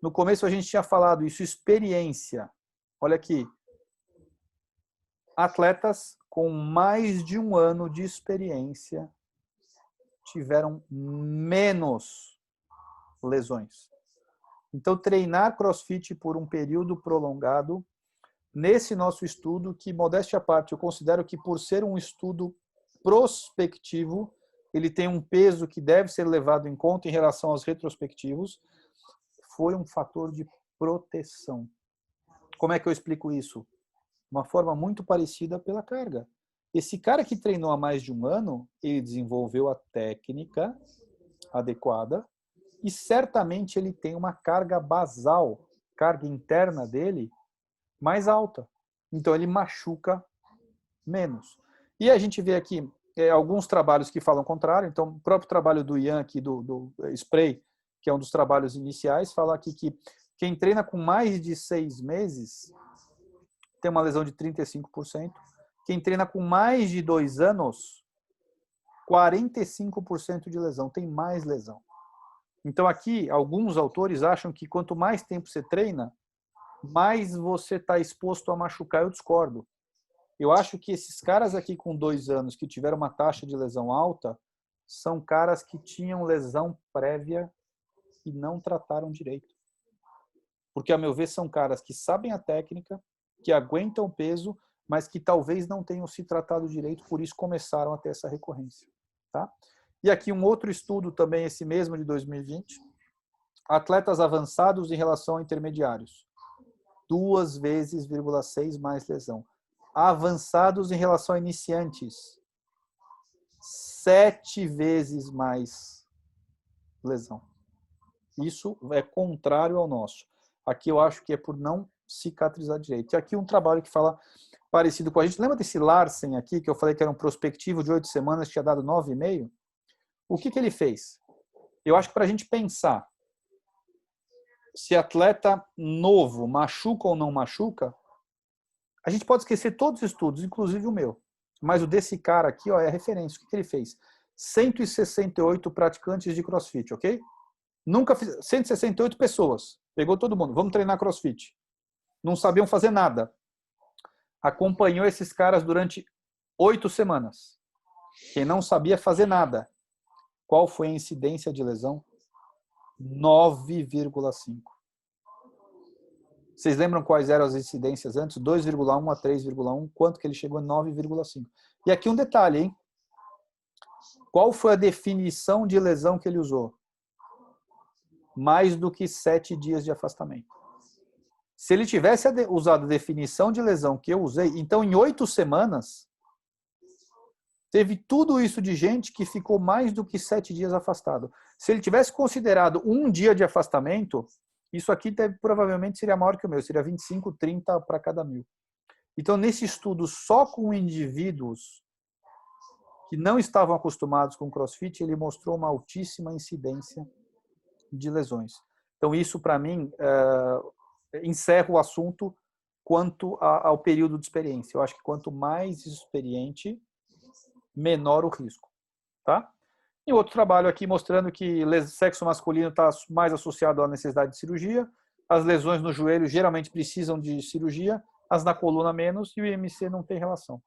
no começo a gente tinha falado isso, experiência. Olha aqui. Atletas com mais de 1 ano de experiência tiveram menos lesões. Então, treinar CrossFit por um período prolongado, nesse nosso estudo, que, modéstia à parte, eu considero que por ser um estudo prospectivo, ele tem um peso que deve ser levado em conta em relação aos retrospectivos, foi um fator de proteção. Como é que eu explico isso? Uma forma muito parecida pela carga. Esse cara que treinou há mais de 1 ano, ele desenvolveu a técnica adequada e certamente ele tem uma carga basal, carga interna dele, mais alta. Então ele machuca menos. E a gente vê aqui alguns trabalhos que falam o contrário. Então, o próprio trabalho do Ian aqui, do Spray, que é um dos trabalhos iniciais, fala aqui que quem treina com mais de 6 meses tem uma lesão de 35%. Quem treina com mais de 2 anos, 45% de lesão, tem mais lesão. Então, aqui, alguns autores acham que quanto mais tempo você treina, mais você está exposto a machucar. Eu discordo. Eu acho que esses caras aqui com 2 anos que tiveram uma taxa de lesão alta são caras que tinham lesão prévia e não trataram direito. Porque, a meu ver, são caras que sabem a técnica, que aguentam o peso, mas que talvez não tenham se tratado direito, por isso começaram a ter essa recorrência. Tá? E aqui um outro estudo também, esse mesmo de 2020. Atletas avançados em relação a intermediários. 2,6 vezes mais lesão. Avançados em relação a iniciantes, 7 vezes mais lesão. Isso é contrário ao nosso. Aqui eu acho que é por não cicatrizar direito. E aqui um trabalho que fala parecido com a gente. Lembra desse Larsen aqui, que eu falei que era um prospectivo de 8 semanas, que tinha dado 9,5? O que ele fez? Eu acho que para a gente pensar se atleta novo machuca ou não machuca, a gente pode esquecer todos os estudos, inclusive o meu. Mas o desse cara aqui, ó, é a referência. O que ele fez? 168 praticantes de CrossFit, ok? Nunca fiz 168 pessoas. Pegou todo mundo. Vamos treinar CrossFit. Não sabiam fazer nada. Acompanhou esses caras durante 8 semanas. Quem não sabia fazer nada. Qual foi a incidência de lesão? 9,5. Vocês lembram quais eram as incidências antes? 2,1 a 3,1. Quanto que ele chegou? 9,5. E aqui um detalhe, hein? Qual foi a definição de lesão que ele usou? Mais do que 7 dias de afastamento. Se ele tivesse usado a definição de lesão que eu usei, então em 8 semanas, teve tudo isso de gente que ficou mais do que 7 dias afastado. Se ele tivesse considerado 1 dia de afastamento, isso aqui provavelmente seria maior que o meu, seria 25, 30 para cada 1.000. Então, nesse estudo só com indivíduos que não estavam acostumados com CrossFit, ele mostrou uma altíssima incidência de lesões. Então, isso para mim encerra o assunto quanto ao período de experiência. Eu acho que quanto mais experiente, menor o risco. Tá? E outro trabalho aqui mostrando que sexo masculino está mais associado à necessidade de cirurgia. As lesões no joelho geralmente precisam de cirurgia, as na coluna menos, e o IMC não tem relação.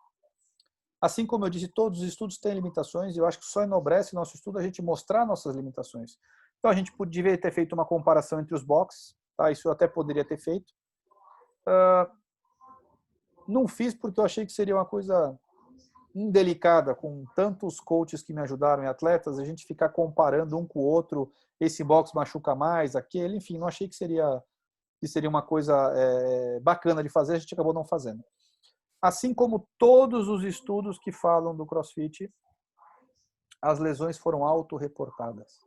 Assim como eu disse, todos os estudos têm limitações, e eu acho que só enobrece nosso estudo a gente mostrar nossas limitações. Então a gente poderia ter feito uma comparação entre os boxes, tá? Isso eu até poderia ter feito. Não fiz porque eu achei que seria uma coisa indelicada, com tantos coaches que me ajudaram e atletas, a gente ficar comparando um com o outro, esse box machuca mais, aquele, enfim, não achei que seria uma coisa bacana de fazer, a gente acabou não fazendo. Assim como todos os estudos que falam do CrossFit, as lesões foram autorreportadas.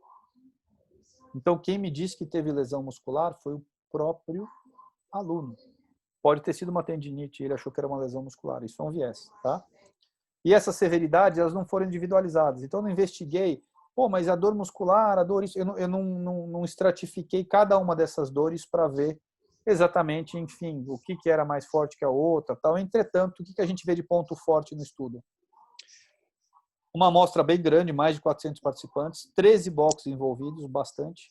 Então, quem me disse que teve lesão muscular foi o próprio aluno. Pode ter sido uma tendinite, ele achou que era uma lesão muscular, isso é um viés, tá? E essas severidades, elas não foram individualizadas. Então, eu não investiguei, mas a dor muscular, a dor isso, eu não estratifiquei cada uma dessas dores para ver exatamente, enfim, o que era mais forte que a outra, tal. Entretanto, o que a gente vê de ponto forte no estudo? Uma amostra bem grande, mais de 400 participantes, 13 boxes envolvidos, bastante.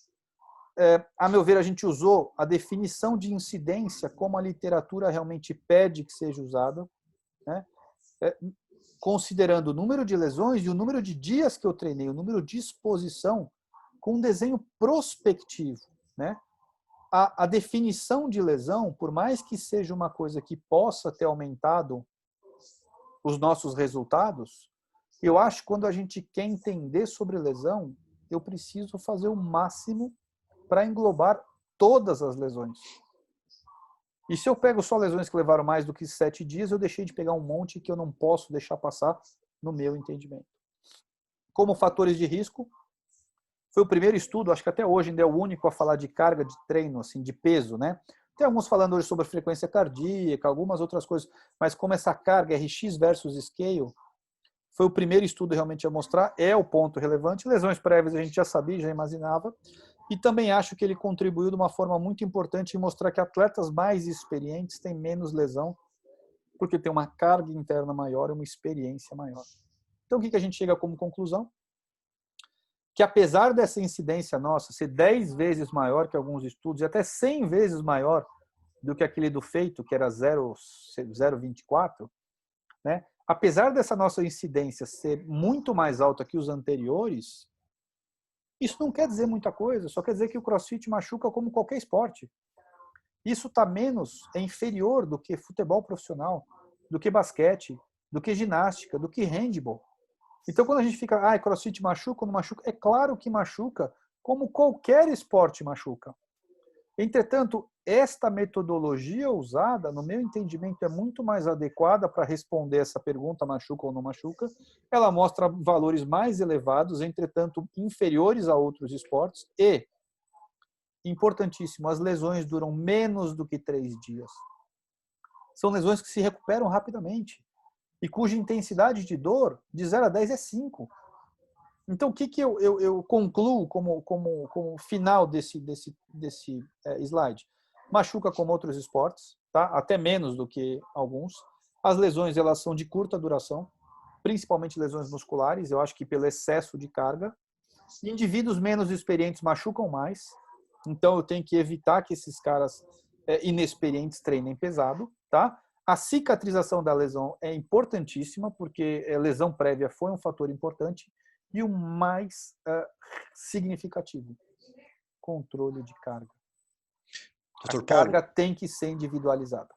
A meu ver, a gente usou a definição de incidência como a literatura realmente pede que seja usada, né? Considerando o número de lesões e o número de dias que eu treinei, o número de exposição, com um desenho prospectivo, né? A definição de lesão, por mais que seja uma coisa que possa ter aumentado os nossos resultados, eu acho que quando a gente quer entender sobre lesão, eu preciso fazer o máximo para englobar todas as lesões. E se eu pego só lesões que levaram mais do que 7 dias, eu deixei de pegar um monte que eu não posso deixar passar no meu entendimento. Como fatores de risco, foi o primeiro estudo, acho que até hoje ainda é o único a falar de carga de treino, assim, de peso, né? Tem alguns falando hoje sobre a frequência cardíaca, algumas outras coisas, mas como essa carga RX versus scale, foi o primeiro estudo realmente a mostrar, é o ponto relevante. Lesões prévias a gente já sabia, já imaginava. E também acho que ele contribuiu de uma forma muito importante em mostrar que atletas mais experientes têm menos lesão, porque tem uma carga interna maior e uma experiência maior. Então, o que a gente chega como conclusão? Que apesar dessa incidência nossa ser 10 vezes maior que alguns estudos, e até 100 vezes maior do que aquele do feito, que era 0,24, né? Apesar dessa nossa incidência ser muito mais alta que os anteriores, isso não quer dizer muita coisa, só quer dizer que o CrossFit machuca como qualquer esporte. Isso é inferior do que futebol profissional, do que basquete, do que ginástica, do que handball. Então, quando a gente fica, CrossFit machuca ou não machuca, é claro que machuca, como qualquer esporte machuca. Entretanto, esta metodologia usada, no meu entendimento, é muito mais adequada para responder essa pergunta, machuca ou não machuca. Ela mostra valores mais elevados, entretanto, inferiores a outros esportes e, importantíssimo, as lesões duram menos do que 3 dias. São lesões que se recuperam rapidamente e cuja intensidade de dor, de 0 a 10, é 5. Então, o que eu concluo como final desse slide? Machuca como outros esportes, tá? Até menos do que alguns. As lesões, elas são de curta duração, principalmente lesões musculares, eu acho que pelo excesso de carga. Indivíduos menos experientes machucam mais, então eu tenho que evitar que esses caras inexperientes treinem pesado, tá? A cicatrização da lesão é importantíssima, porque a lesão prévia foi um fator importante. E o mais significativo, controle de carga. Dr. A carga tem que ser individualizada.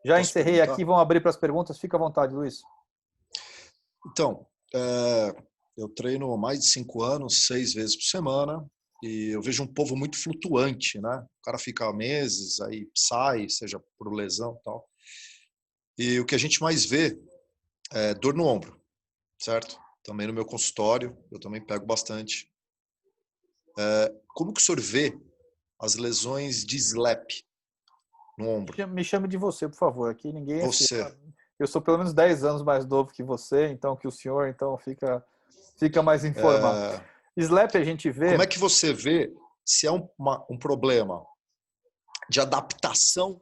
Já Posso encerrei perguntar? aqui, vamos abrir para as perguntas. Fica à vontade, Luiz. Então, eu treino há mais de 5 anos, 6 vezes por semana, e eu vejo um povo muito flutuante, né? O cara fica meses, aí sai, seja por lesão e tal. E o que a gente mais vê é dor no ombro, certo? Também no meu consultório, eu também pego bastante. Como que o senhor vê as lesões de slap no ombro? Me chame de você, por favor. Aqui ninguém é Você. Eu sou pelo menos 10 anos mais novo que você, então que o senhor, então fica mais informado. Slap a gente vê... Como é que você vê se é um problema de adaptação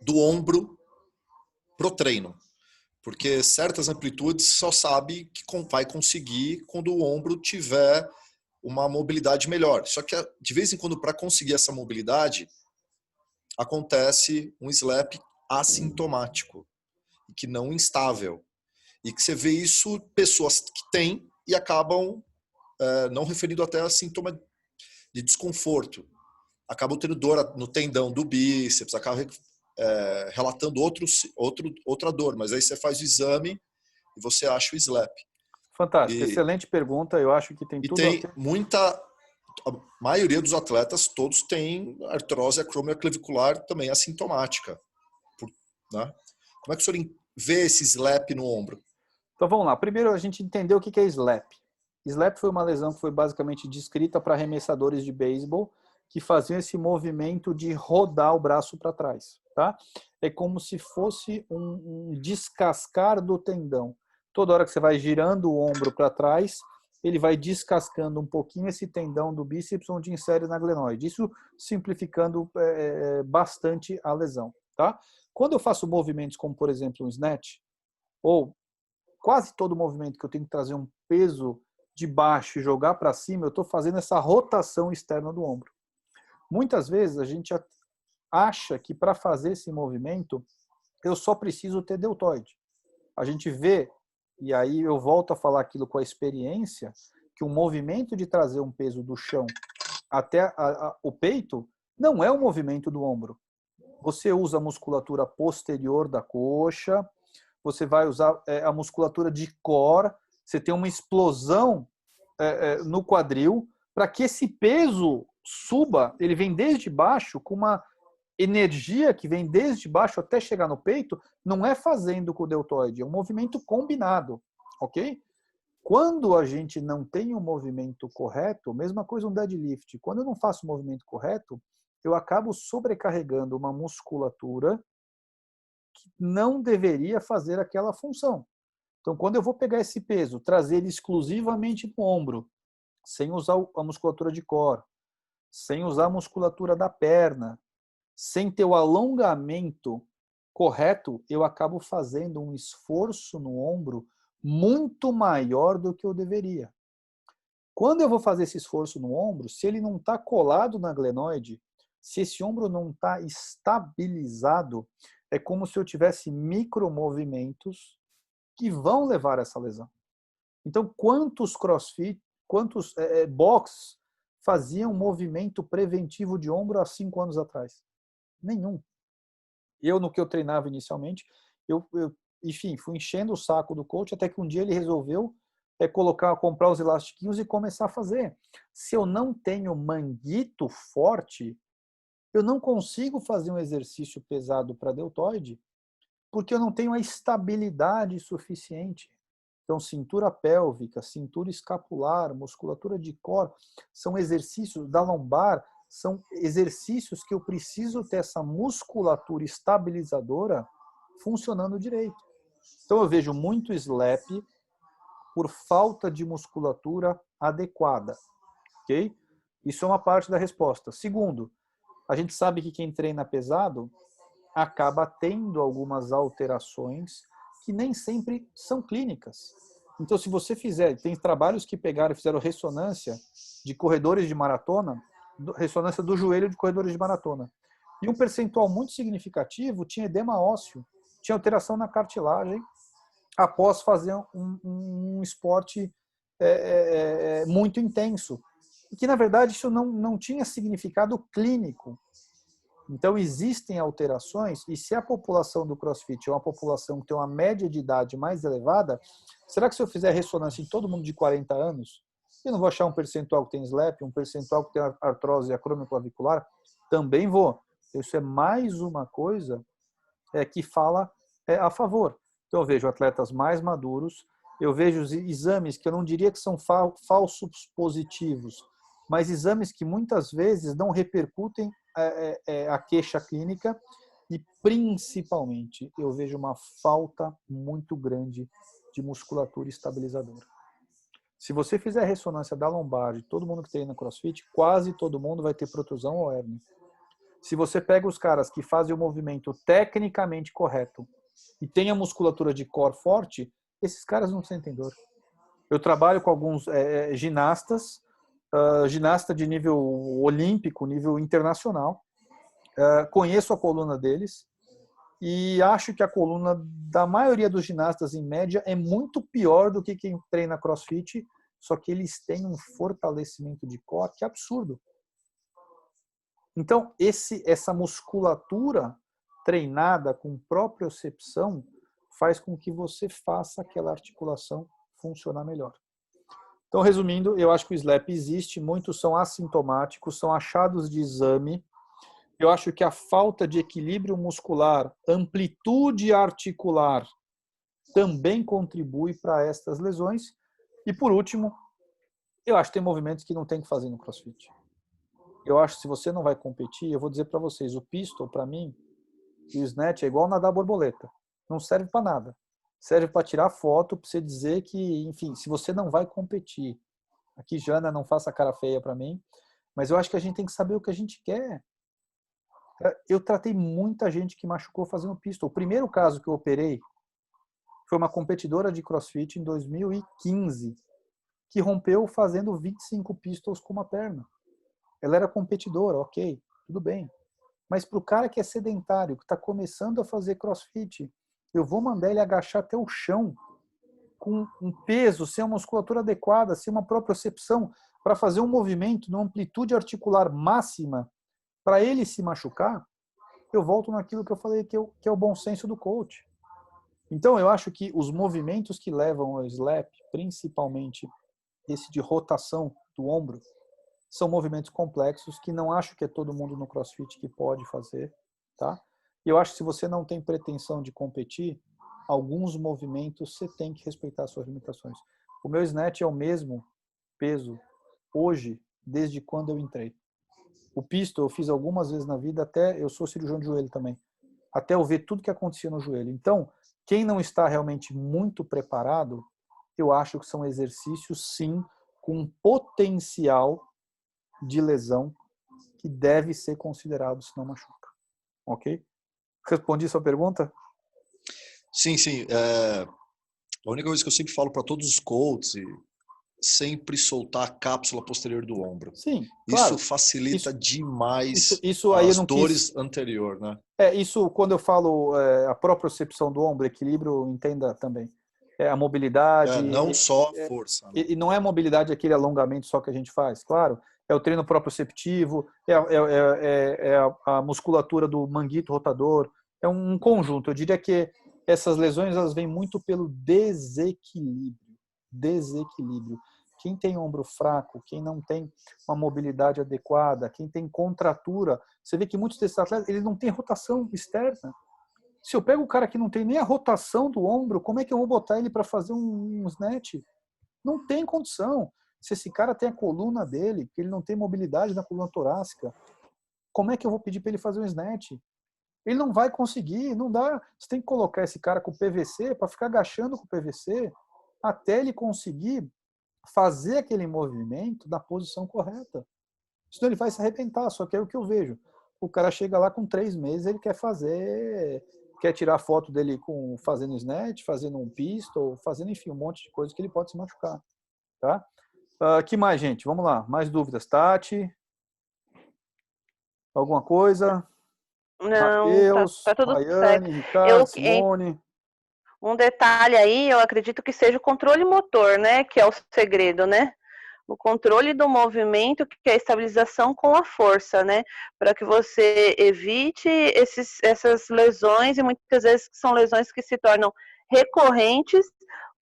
do ombro pro treino? Porque certas amplitudes só sabe que vai conseguir quando o ombro tiver uma mobilidade melhor. Só que de vez em quando, para conseguir essa mobilidade, acontece um slap assintomático, que não instável. E que você vê isso pessoas que têm e acabam não referindo até a sintoma de desconforto. Acabam tendo dor no tendão do bíceps, acabam relatando outra dor. Mas aí você faz o exame e você acha o slap. Fantástico, excelente pergunta. Eu acho que tem tudo a ver. A maioria dos atletas, todos têm artrose acromioclavicular também assintomática. Né? Como é que o senhor vê esse slap no ombro? Então vamos lá. Primeiro a gente entendeu o que é slap. Slap foi uma lesão que foi basicamente descrita para arremessadores de beisebol que faziam esse movimento de rodar o braço para trás. Tá? É como se fosse um descascar do tendão. Toda hora que você vai girando o ombro para trás, ele vai descascando um pouquinho esse tendão do bíceps onde insere na glenoide. Isso simplificando bastante a lesão. Tá? Quando eu faço movimentos como, por exemplo, um snatch, ou quase todo movimento que eu tenho que trazer um peso de baixo e jogar para cima, eu estou fazendo essa rotação externa do ombro. Muitas vezes a gente acha que para fazer esse movimento eu só preciso ter deltoide. A gente vê, e aí eu volto a falar aquilo com a experiência, que o movimento de trazer um peso do chão até o peito não é o movimento do ombro. Você usa a musculatura posterior da coxa, você vai usar a musculatura de core, você tem uma explosão no quadril, para que esse peso suba, ele vem desde baixo, com uma energia que vem desde baixo até chegar no peito, não é fazendo com o deltoide, é um movimento combinado, ok? Quando a gente não tem um movimento correto, mesma coisa um deadlift, quando eu não faço o movimento correto, eu acabo sobrecarregando uma musculatura que não deveria fazer aquela função. Então, quando eu vou pegar esse peso, trazer ele exclusivamente no ombro, sem usar a musculatura de core, sem usar a musculatura da perna, sem ter o alongamento correto, eu acabo fazendo um esforço no ombro muito maior do que eu deveria. Quando eu vou fazer esse esforço no ombro, se ele não está colado na glenoide, se esse ombro não está estabilizado, é como se eu tivesse micromovimentos que vão levar a essa lesão. Então, quantos box faziam movimento preventivo de ombro há 5 anos atrás? Nenhum. No que eu treinava inicialmente, enfim, fui enchendo o saco do coach até que um dia ele resolveu comprar os elastiquinhos e começar a fazer. Se eu não tenho manguito forte, eu não consigo fazer um exercício pesado para deltoide, porque eu não tenho a estabilidade suficiente. Então, cintura pélvica, cintura escapular, musculatura de core, são exercícios da lombar, são exercícios que eu preciso ter essa musculatura estabilizadora funcionando direito. Então, eu vejo muito slap por falta de musculatura adequada. Ok? Isso é uma parte da resposta. Segundo, a gente sabe que quem treina pesado acaba tendo algumas alterações que nem sempre são clínicas. Então, se você tem trabalhos que pegaram e fizeram ressonância de corredores de maratona, ressonância do joelho de corredores de maratona, e um percentual muito significativo tinha edema ósseo, tinha alteração na cartilagem após fazer um esporte muito intenso. E que, na verdade, isso não tinha significado clínico. Então, existem alterações, e se a população do CrossFit é uma população que tem uma média de idade mais elevada, será que se eu fizer ressonância em todo mundo de 40 anos, eu não vou achar um percentual que tem SLAP, um percentual que tem artrose acromioclavicular? Também vou. Isso é mais uma coisa que fala a favor. Então, eu vejo atletas mais maduros, eu vejo exames que eu não diria que são falsos positivos, mas exames que muitas vezes não repercutem a queixa clínica e, principalmente, eu vejo uma falta muito grande de musculatura estabilizadora. Se você fizer a ressonância da lombar de todo mundo que treina CrossFit, quase todo mundo vai ter protusão ou hérnia. Se você pega os caras que fazem o movimento tecnicamente correto, e tem a musculatura de core forte, esses caras não sentem dor. Eu trabalho com alguns ginastas, ginasta de nível olímpico, nível internacional, conheço a coluna deles e acho que a coluna da maioria dos ginastas, em média, é muito pior do que quem treina CrossFit, só que eles têm um fortalecimento de core que é absurdo. Então, essa musculatura treinada com propriocepção faz com que você faça aquela articulação funcionar melhor. Então, resumindo, eu acho que o SLAP existe, muitos são assintomáticos, são achados de exame. Eu acho que a falta de equilíbrio muscular, amplitude articular, também contribui para estas lesões. E, por último, eu acho que tem movimentos que não tem que fazer no CrossFit. Eu acho que se você não vai competir, eu vou dizer para vocês, o pistol, para mim, e o snatch é igual nadar borboleta. Não serve para nada. Serve para tirar foto, para você dizer que, enfim, se você não vai competir. Aqui, Jana, não faça cara feia para mim, mas eu acho que a gente tem que saber o que a gente quer. Eu tratei muita gente que machucou fazendo pistol. O primeiro caso que eu operei foi uma competidora de CrossFit em 2015, que rompeu fazendo 25 pistols com uma perna. Ela era competidora, ok, tudo bem. Mas para o cara que é sedentário, que está começando a fazer CrossFit, eu vou mandar ele agachar até o chão com um peso, sem uma musculatura adequada, sem uma propriocepção, para fazer um movimento numa amplitude articular máxima, para ele se machucar, eu volto naquilo que eu falei, que é o bom senso do coach. Então, eu acho que os movimentos que levam ao SLAP, principalmente esse de rotação do ombro, são movimentos complexos que não acho que é todo mundo no CrossFit que pode fazer, tá? E eu acho que se você não tem pretensão de competir, alguns movimentos você tem que respeitar suas limitações. O meu snatch é o mesmo peso hoje, desde quando eu entrei. O pistol eu fiz algumas vezes na vida, até eu sou cirurgião de joelho também, até eu ver tudo que acontecia no joelho. Então, quem não está realmente muito preparado, eu acho que são exercícios, sim, com potencial de lesão que deve ser considerado, se não machuca. Ok? Respondi sua pergunta? Sim, sim. A única coisa que eu sempre falo para todos os coaches, sempre soltar a cápsula posterior do ombro. Sim, claro. Isso facilita demais isso aí as eu não dores anterior, né? Isso quando eu falo a propriocepção do ombro, equilíbrio, entenda também. A mobilidade. Não só a força. Né? E não é a mobilidade aquele alongamento só que a gente faz, claro. É o treino proprioceptivo, a musculatura do manguito rotador. É um conjunto. Eu diria que essas lesões elas vêm muito pelo desequilíbrio. Quem tem ombro fraco, quem não tem uma mobilidade adequada, quem tem contratura, você vê que muitos desses atletas eles não têm rotação externa. Se eu pego o cara que não tem nem a rotação do ombro, como é que eu vou botar ele para fazer um snatch? Não tem condição. Se esse cara tem a coluna dele, que ele não tem mobilidade na coluna torácica, como é que eu vou pedir para ele fazer um snatch? Ele não vai conseguir, não dá. Você tem que colocar esse cara com PVC para ficar agachando com o PVC até ele conseguir fazer aquele movimento na posição correta. Senão ele vai se arrebentar, só que é o que eu vejo. O cara chega lá com 3 meses, ele quer tirar foto dele fazendo snatch, fazendo um pistol, fazendo, enfim, um monte de coisa que ele pode se machucar. Tá? Que mais, gente? Vamos lá. Mais dúvidas? Tati? Alguma coisa? Não, Mateus, tá tudo Rayane, certo. Ricardo, Simone. Um detalhe aí, eu acredito que seja o controle motor, né? Que é o segredo, né? O controle do movimento, que é a estabilização com a força, né? Para que você evite essas lesões, e muitas vezes são lesões que se tornam recorrentes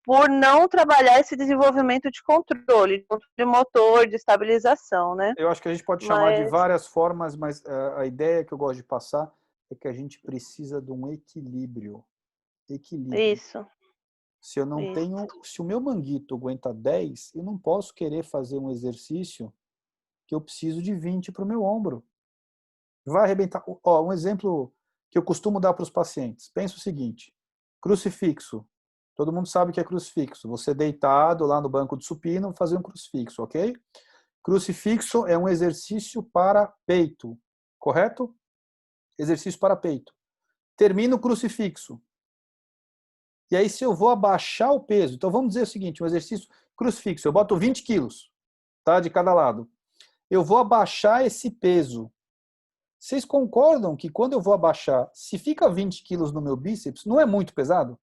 por não trabalhar esse desenvolvimento de controle motor, de estabilização, né? Eu acho que a gente pode chamar de várias formas, mas a ideia que eu gosto de passar é que a gente precisa de um equilíbrio. Isso. Se eu não tenho, se o meu manguito aguenta 10, eu não posso querer fazer um exercício que eu preciso de 20 para o meu ombro. Vai arrebentar. Um exemplo que eu costumo dar para os pacientes. Pensa o seguinte: crucifixo. Todo mundo sabe o que é crucifixo. Você deitado lá no banco de supino, fazer um crucifixo, ok? Crucifixo é um exercício para peito, correto? Exercício para peito. Termina o crucifixo. E aí, se eu vou abaixar o peso, então vamos dizer o seguinte, um exercício crucifixo, eu boto 20 quilos, tá, de cada lado. Eu vou abaixar esse peso. Vocês concordam que quando eu vou abaixar, se fica 20 quilos no meu bíceps, não é muito pesado?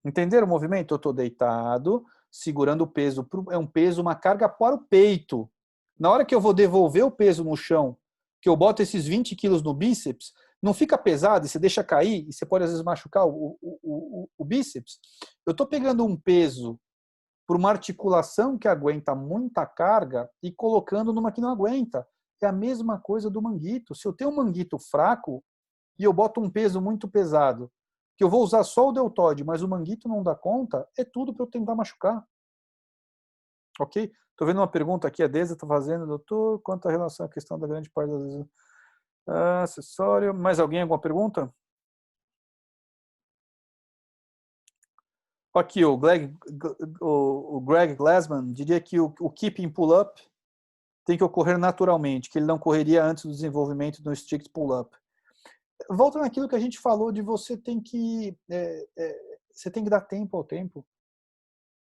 Entenderam o movimento? Eu estou deitado, segurando o peso, é um peso, uma carga para o peito. Na hora que eu vou devolver o peso no chão, que eu boto esses 20 quilos no bíceps, não fica pesado e você deixa cair, e você pode às vezes machucar o bíceps. Eu estou pegando um peso por uma articulação que aguenta muita carga e colocando numa que não aguenta. É a mesma coisa do manguito. Se eu tenho um manguito fraco e eu boto um peso muito pesado, que eu vou usar só o deltoide, mas o manguito não dá conta, é tudo para eu tentar machucar. Ok? Estou vendo uma pergunta aqui, a Deza está fazendo, doutor, quanto à relação à questão da grande parte das vezes. Acessório. Mais alguém? Alguma pergunta? Aqui, o Greg Glassman diria que o keeping pull-up tem que ocorrer naturalmente, que ele não ocorreria antes do desenvolvimento do strict pull-up. Volta naquilo que a gente falou de você tem que dar tempo ao tempo.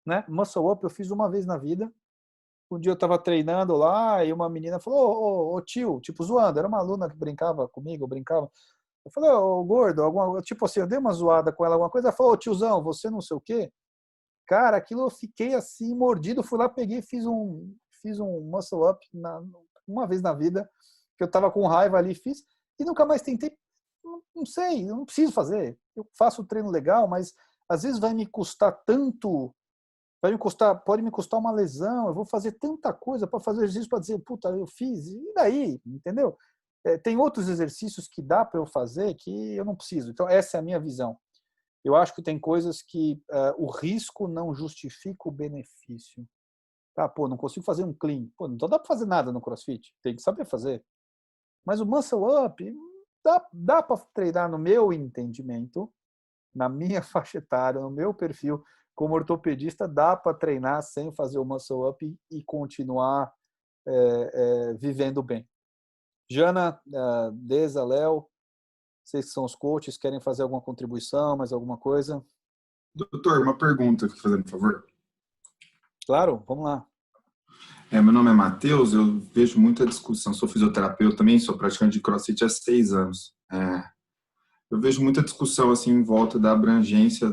Né? Muscle up eu fiz uma vez na vida. Um dia eu estava treinando lá e uma menina falou, ô tio, tipo zoando, era uma aluna que brincava comigo, eu brincava. Eu falei, ô gordo, tipo assim, eu dei uma zoada com ela, alguma coisa, ela falou, ô tiozão, você não sei o quê. Cara, aquilo eu fiquei assim, mordido, fui lá, peguei, fiz um muscle up uma vez na vida, que eu estava com raiva ali, fiz, e nunca mais tentei, não sei, eu não preciso fazer. Eu faço o treino legal, mas às vezes vai me custar tanto, pode me custar uma lesão, eu vou fazer tanta coisa para fazer exercício para dizer, puta, eu fiz, e daí, entendeu? Tem outros exercícios que dá para eu fazer que eu não preciso. Então, essa é a minha visão. Eu acho que tem coisas que o risco não justifica o benefício. Pô, não consigo fazer um clean. Pô, não dá para fazer nada no CrossFit. Tem que saber fazer. Mas o muscle up, dá para treinar no meu entendimento, na minha faixa etária, no meu perfil, como ortopedista, dá para treinar sem fazer o muscle up e continuar vivendo bem. Jana, Deza, Léo, vocês que são os coaches, querem fazer alguma contribuição, mais alguma coisa? Doutor, uma pergunta, fazendo por favor. Claro, vamos lá. Meu nome é Matheus, eu vejo muita discussão, sou fisioterapeuta também, sou praticante de CrossFit há 6 anos. Eu vejo muita discussão assim em volta da abrangência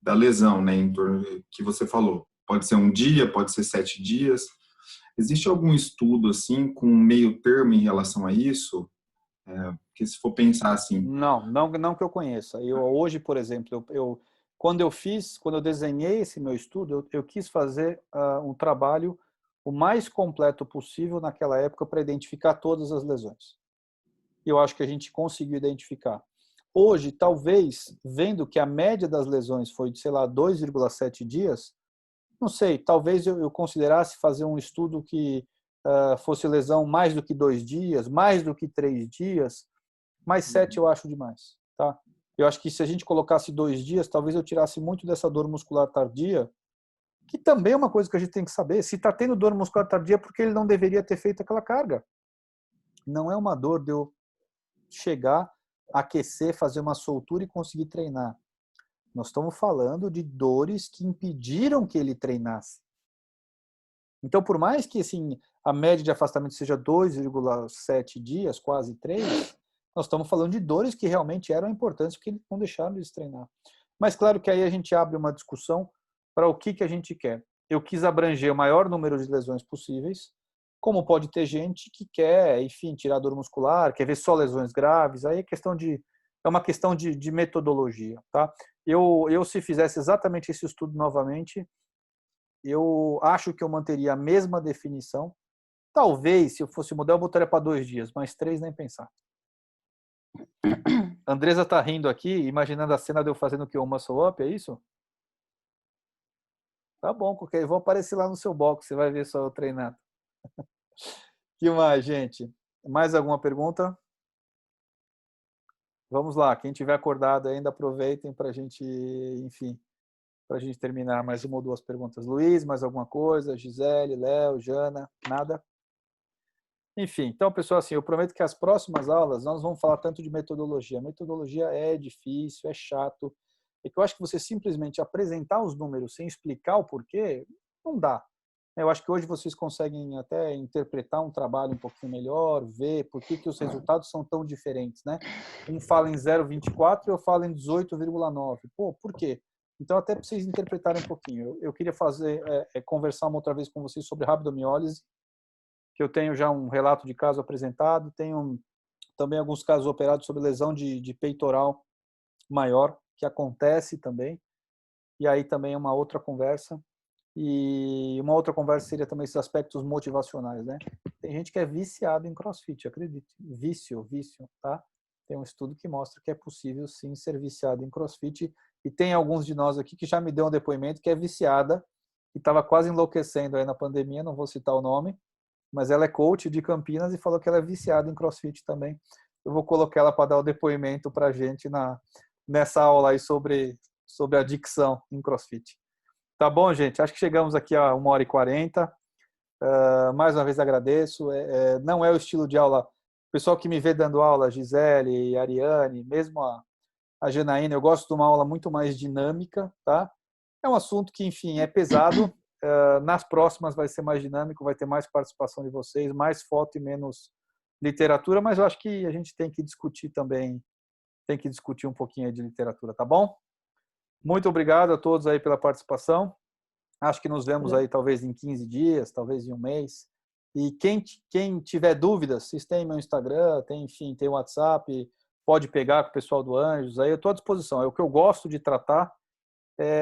da lesão, né, em torno que você falou. Pode ser um dia, pode ser 7 dias. Existe algum estudo assim com meio termo em relação a isso? Porque se for pensar assim... Não que eu conheça. Hoje, por exemplo, quando eu desenhei esse meu estudo, eu quis fazer um trabalho o mais completo possível naquela época para identificar todas as lesões. E eu acho que a gente conseguiu identificar. Hoje, talvez, vendo que a média das lesões foi de, 2,7 dias, não sei, talvez eu considerasse fazer um estudo que fosse lesão mais do que 2 dias, mais do que 3 dias, mais 7 eu acho demais. Tá? Eu acho que se a gente colocasse 2 dias, talvez eu tirasse muito dessa dor muscular tardia, que também é uma coisa que a gente tem que saber. Se está tendo dor muscular tardia, porque ele não deveria ter feito aquela carga. Não é uma dor de eu chegar, aquecer, fazer uma soltura e conseguir treinar. Nós estamos falando de dores que impediram que ele treinasse. Então, por mais que assim, a média de afastamento seja 2,7 dias, quase 3, nós estamos falando de dores que realmente eram importantes porque não deixaram eles treinar. Mas claro que aí a gente abre uma discussão para o que a gente quer. Eu quis abranger o maior número de lesões possíveis, como pode ter gente que quer, enfim, tirar dor muscular, quer ver só lesões graves, aí é uma questão de metodologia, tá? Eu se fizesse exatamente esse estudo novamente, eu acho que eu manteria a mesma definição. Talvez, se eu fosse mudar, eu botaria para 2 dias, mas 3 nem pensar. Andresa está rindo aqui, imaginando a cena de eu fazendo o que? Um muscle up, é isso? Tá bom, porque eu vou aparecer lá no seu box, você vai ver só eu treinando. Que mais, gente? Mais alguma pergunta? Vamos lá, quem tiver acordado ainda, aproveitem para a gente, enfim, para a gente terminar mais uma ou 2 perguntas. Luiz, mais alguma coisa? Gisele, Léo, Jana, nada? Enfim, então, pessoal, assim, eu prometo que as próximas aulas nós vamos falar tanto de metodologia. Metodologia é difícil, é chato. É que eu acho que você simplesmente apresentar os números sem explicar o porquê, não dá. Eu acho que hoje vocês conseguem até interpretar um trabalho um pouquinho melhor, ver por que os resultados são tão diferentes, né? Um fala em 0,24 e eu falo em 18,9. Pô, por quê? Então, até para vocês interpretarem um pouquinho. Eu queria conversar uma outra vez com vocês sobre rabdomiólise, que eu tenho já um relato de caso apresentado, tenho também alguns casos operados sobre lesão de peitoral maior, que acontece também, e aí também é uma outra conversa. E uma outra conversa seria também esses aspectos motivacionais, né? Tem gente que é viciada em CrossFit, acredite. Vício, tá? Tem um estudo que mostra que é possível, sim, ser viciado em CrossFit. E tem alguns de nós aqui que já me deu um depoimento que é viciada, que estava quase enlouquecendo aí na pandemia, não vou citar o nome, mas ela é coach de Campinas e falou que ela é viciada em CrossFit também. Eu vou colocar ela para dar o depoimento para a gente nessa aula aí sobre adicção em CrossFit. Tá bom, gente? Acho que chegamos aqui a 1h40. Mais uma vez agradeço. Não é o estilo de aula. O pessoal que me vê dando aula, Gisele, Ariane, mesmo a Janaína, eu gosto de uma aula muito mais dinâmica, tá? É um assunto que, enfim, é pesado. Nas próximas vai ser mais dinâmico, vai ter mais participação de vocês, mais foto e menos literatura, mas eu acho que a gente tem que discutir também, tem que discutir um pouquinho aí de literatura, tá bom? Muito obrigado a todos aí pela participação. Acho que nos vemos aí talvez em 15 dias, talvez em um mês. E quem tiver dúvidas, vocês têm meu Instagram, tem o WhatsApp, pode pegar com o pessoal do Anjos, aí eu estou à disposição. É o que eu gosto de tratar,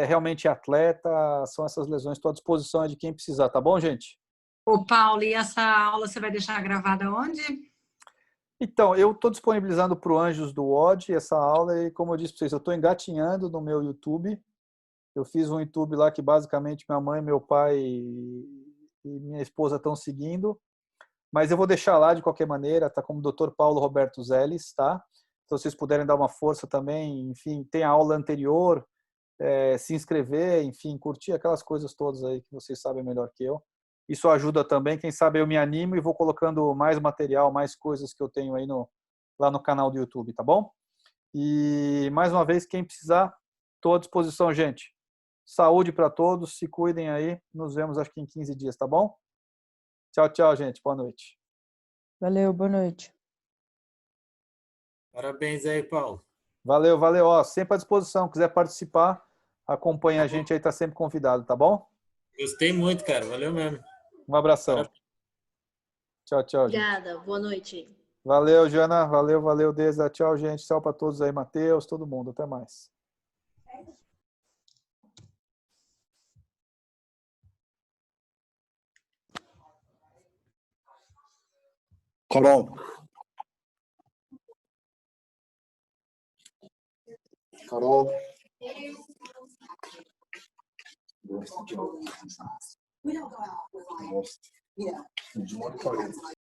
realmente atleta, são essas lesões, estou à disposição de quem precisar, tá bom, gente? Ô, Paulo, e essa aula você vai deixar gravada onde? Então, eu estou disponibilizando para o Anjos do WOD essa aula e, como eu disse para vocês, eu estou engatinhando no meu YouTube. Eu fiz um YouTube lá que basicamente minha mãe, meu pai e minha esposa estão seguindo, mas eu vou deixar lá de qualquer maneira, tá como Dr. Paulo Roberto Zeles, tá? Então, se vocês puderem dar uma força também, enfim, tem a aula anterior, se inscrever, enfim, curtir aquelas coisas todas aí que vocês sabem melhor que eu. Isso ajuda também, quem sabe eu me animo e vou colocando mais material, mais coisas que eu tenho aí lá no canal do YouTube, tá bom? E, mais uma vez, quem precisar, estou à disposição, gente. Saúde para todos, se cuidem aí. Nos vemos, acho que em 15 dias, tá bom? Tchau, tchau, gente. Boa noite. Valeu, boa noite. Parabéns aí, Paulo. Valeu, valeu. Ó, sempre à disposição. Quiser participar, acompanha a gente aí, tá sempre convidado, tá bom? Gostei muito, cara. Valeu mesmo. Um abração. Parabéns. Tchau, tchau, gente. Obrigada, boa noite. Valeu, Jana. Valeu, Deza. Tchau, gente. Tchau para todos aí, Matheus, todo mundo. Até mais. Carol. Carol. We don't go out with like, you know,